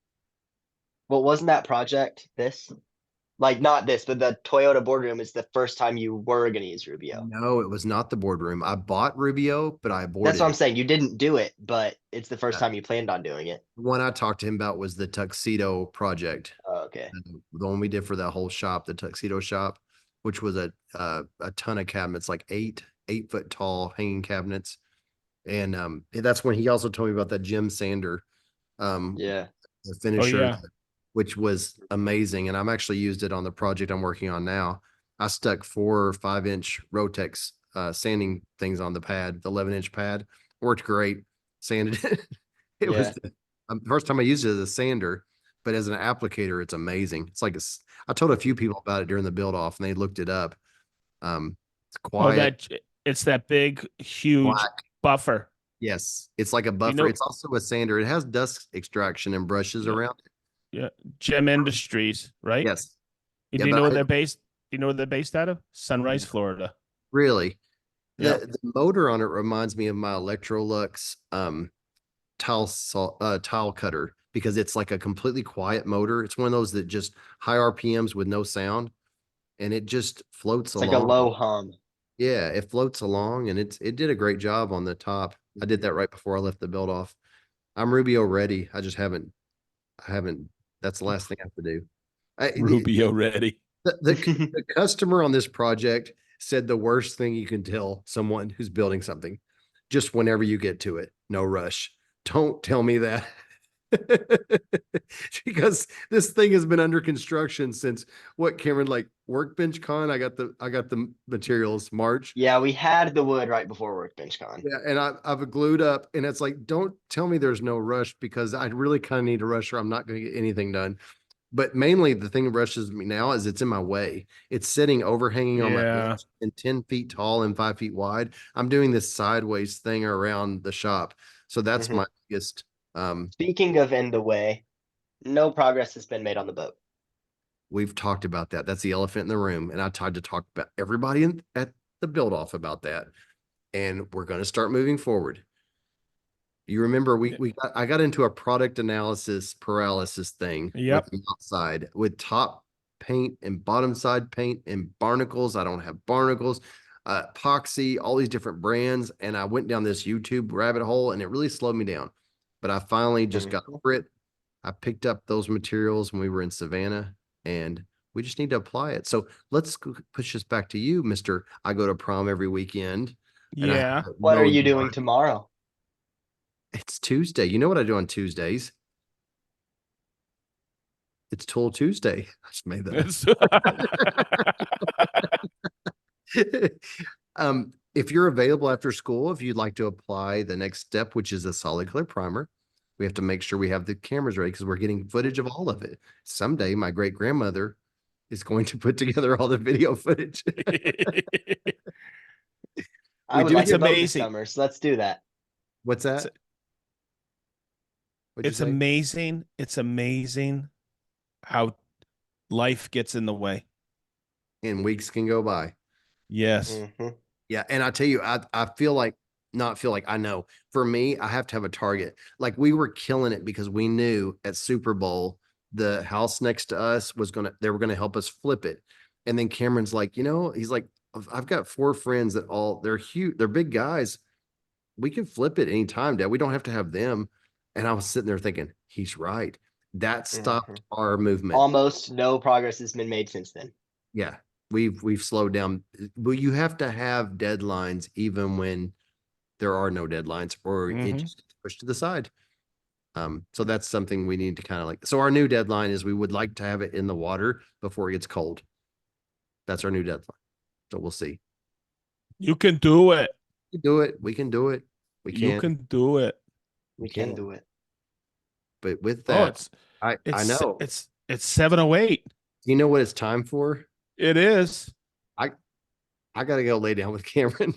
Well, wasn't that project this? Like not this, but the Toyota boardroom is the first time you were gonna use Rubio. No, it was not the boardroom. I bought Rubio, but I That's aborted what I'm it. saying. You didn't do it, but it's the first Uh, time you planned on doing it. The one I talked to him about was the tuxedo project. Oh, okay. The one we did for that whole shop, the tuxedo shop, which was a ton of cabinets, like 8 foot tall hanging cabinets. And that's when he also told me about that Jim Sander, um, Yeah. the Oh finisher, yeah. which was amazing. And I'm actually used it on the project I'm working on now. I stuck 4 or 5 inch Rotex sanding things on the pad, the 11-inch pad. Worked great. Sanded it. It was Yeah. the first time I used it as a sander, but as an applicator, it's amazing. It's like I told a few people about it during the build off and they looked it up. It's Oh, quiet. it's that big, huge Black. buffer. Yes. It's like a You buffer. know, It's also a sander. It has dust extraction and brushes yeah, around it. yeah. Gem Industries, right? Yes. And Yeah, do you but know where they're based? Do you know where they're based out of? Sunrise, Florida. really, Yep. the motor on it reminds me of my Electrolux tile cutter because it's like a completely quiet motor. It's one of those that just high RPMs with no sound, and it just floats It's like a along. low hum. Yeah, it floats along, and it did a great job on the top. I did that right before I left the build off. I'm Rubio ready. I haven't. That's the last thing I have to do. Rubio ready. The customer on this project said the worst thing you can tell someone who's building something, just whenever you get to it, no rush. Don't tell me that. Because this thing has been under construction since what, Cameron, like Workbench Con? I got the materials March. Yeah, we had the wood right before Workbench Con. Yeah, and I've glued up, and it's like, don't tell me there's no rush because I really kind of need to rush or I'm not going to get anything done. But mainly the thing that rushes me now is it's in my way. It's sitting overhanging on my Yeah. bench and 10 feet tall and 5 feet wide. I'm doing this sideways thing around the shop. So that's Mhm. my biggest, Speaking of in the way, no progress has been made on the boat. we've talked about that. That's the elephant in the room. And I tried to talk about everybody at the build off about that. And we're going to start moving forward. You remember I got into a product analysis paralysis thing with Yep. the outside with top paint and bottom side paint and barnacles. I don't have barnacles, epoxy, all these different brands. And I went down this YouTube rabbit hole and it really slowed me down. But I finally just got Mhm. over it. I picked up those materials when we were in Savannah and we just need to apply it. So let's push this back to you, Mr. I go to prom every weekend and I have Yeah. What are no you doing yard. tomorrow? It's Tuesday. You know what I do on Tuesdays? It's Tool Tuesday. I just made that It's up. If you're available after school, if you'd like to apply the next step, which is a solid color primer, we have to make sure we have the cameras ready because we're getting footage of all of it. Someday, my great grandmother is going to put together all the video footage. I We would do like it's a get, boat this amazing. summer, so let's do that. what's It's that? What'd you it's say? amazing. It's amazing how life gets in the way. And weeks can go by. Yes. Mhm. Yeah, and I tell you, I feel like not feel like I know. For me, I have to have a target. Like we were killing it because we knew at Super Bowl the house next to us was they were gonna help us flip it. And then Cameron's like, he's like, I've got 4 friends that they're huge, they're big guys. We can flip it anytime, Dad. We don't have to have them. And I was sitting there thinking, he's right. That stopped Mhm. our movement. Almost no progress has been made since then. Yeah, we've slowed down. But you have to have deadlines even when there are no deadlines or it Hmm. just gets pushed to the side. So that's something we need to kind of like. So our new deadline is we would like to have it in the water before it gets cold. That's our new deadline. So we'll see. You can do it. We can do it. We can do it. We You can. can do it. We We can can. do it. But with Oh, that, I know. it's 7:08. You know what it's time for? It is. I I gotta go lay down with Cameron.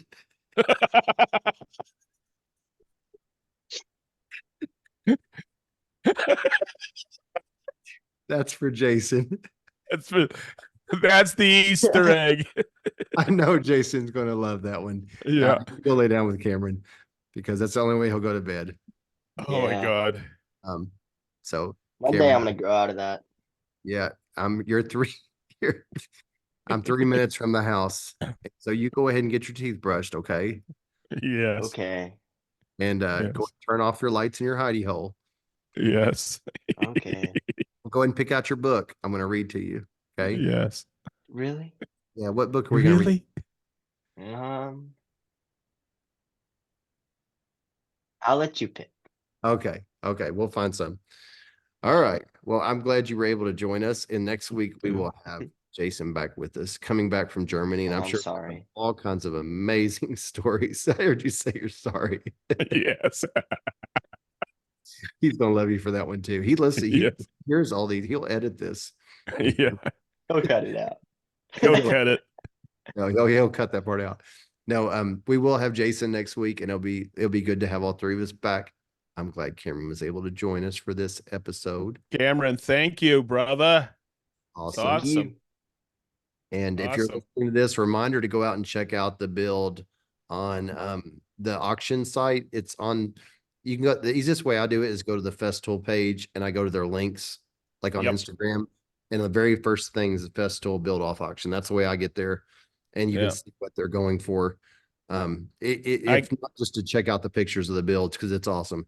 That's for Jason. That's the that's the Easter egg. I know Jason's gonna love that one. Yeah. Go lay down with Cameron because that's the only way he'll go to bed. Oh my Yeah. God. Um, so One day I'm Cameron, gonna grow out of that. yeah, you're three. You're, I'm 3 minutes from the house, so you go ahead and get your teeth brushed, okay? Yes. Okay. And go Yes. turn off your lights in your hidey hole. Yes. Okay. Go ahead and pick out your book. I'm going to read to you. Okay. Yes. Really? Yeah. What book are we going to read? Really? Um, I'll let you pick. Okay. Okay. We'll find some. All right. Well, I'm glad you were able to join us. And next week we too. will have Jason back with us, coming back from Germany. And Oh, I'm I'm sure he'll have sorry. all kinds of amazing stories. I heard you say you're sorry. Yes. He's gonna love you for that one too. He Yes. hears all these. He'll edit this. Yeah. Don't cut it out. Go cut it. No, he'll cut that part out. No, we will have Jason next week, and it'll be good to have all three of us back. I'm glad Cameron was able to join us for this episode. Cameron, thank you, brother. It's Awesome. Thank you. awesome. And if you're Awesome. listening to this, reminder to go out and check out the build on the auction site. It's on, you can go, the easiest way I do it is go to the Festool page and I go to their links, like on Yep. Instagram. And the very first thing is Festool build off auction. That's the way I get there. And you Yeah. can see what they're going for. I- If not just to check out the pictures of the builds, because it's awesome.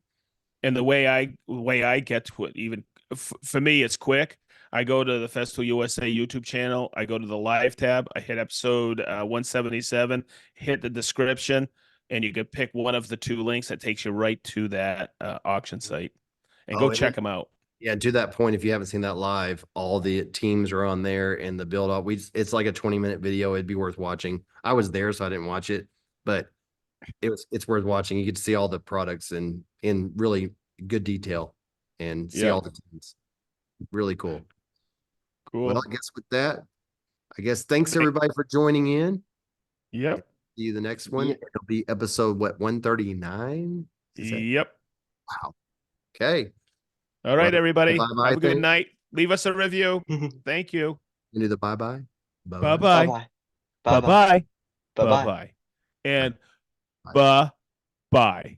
And the way I get to it, even for me, it's quick. I go to the Festival USA YouTube channel. I go to the live tab. I hit episode 177, hit the description, and you can pick one of the two links that takes you right to that auction site. And Oh, go and check then- them out. Yeah, to that point, if you haven't seen that live, all the teams are on there and the build up. It's like a 20-minute video. It'd be worth watching. I was there, so I didn't watch it, but it's worth watching. You get to see all the products in really good detail and see Yeah. all the teams. Really cool. Cool. Well, I guess with that, thanks everybody for joining in. Yep. See you the next one. Yeah. It'll be episode 139? Yep. Wow. Okay. All right, Well, everybody. bye-bye Have a good thing. night. Leave us a review. Thank you. You do the bye-bye. Bye-bye. Bye-bye. Bye Bye-bye. bye. Bye-bye. Bye bye. And Bye. bye bye.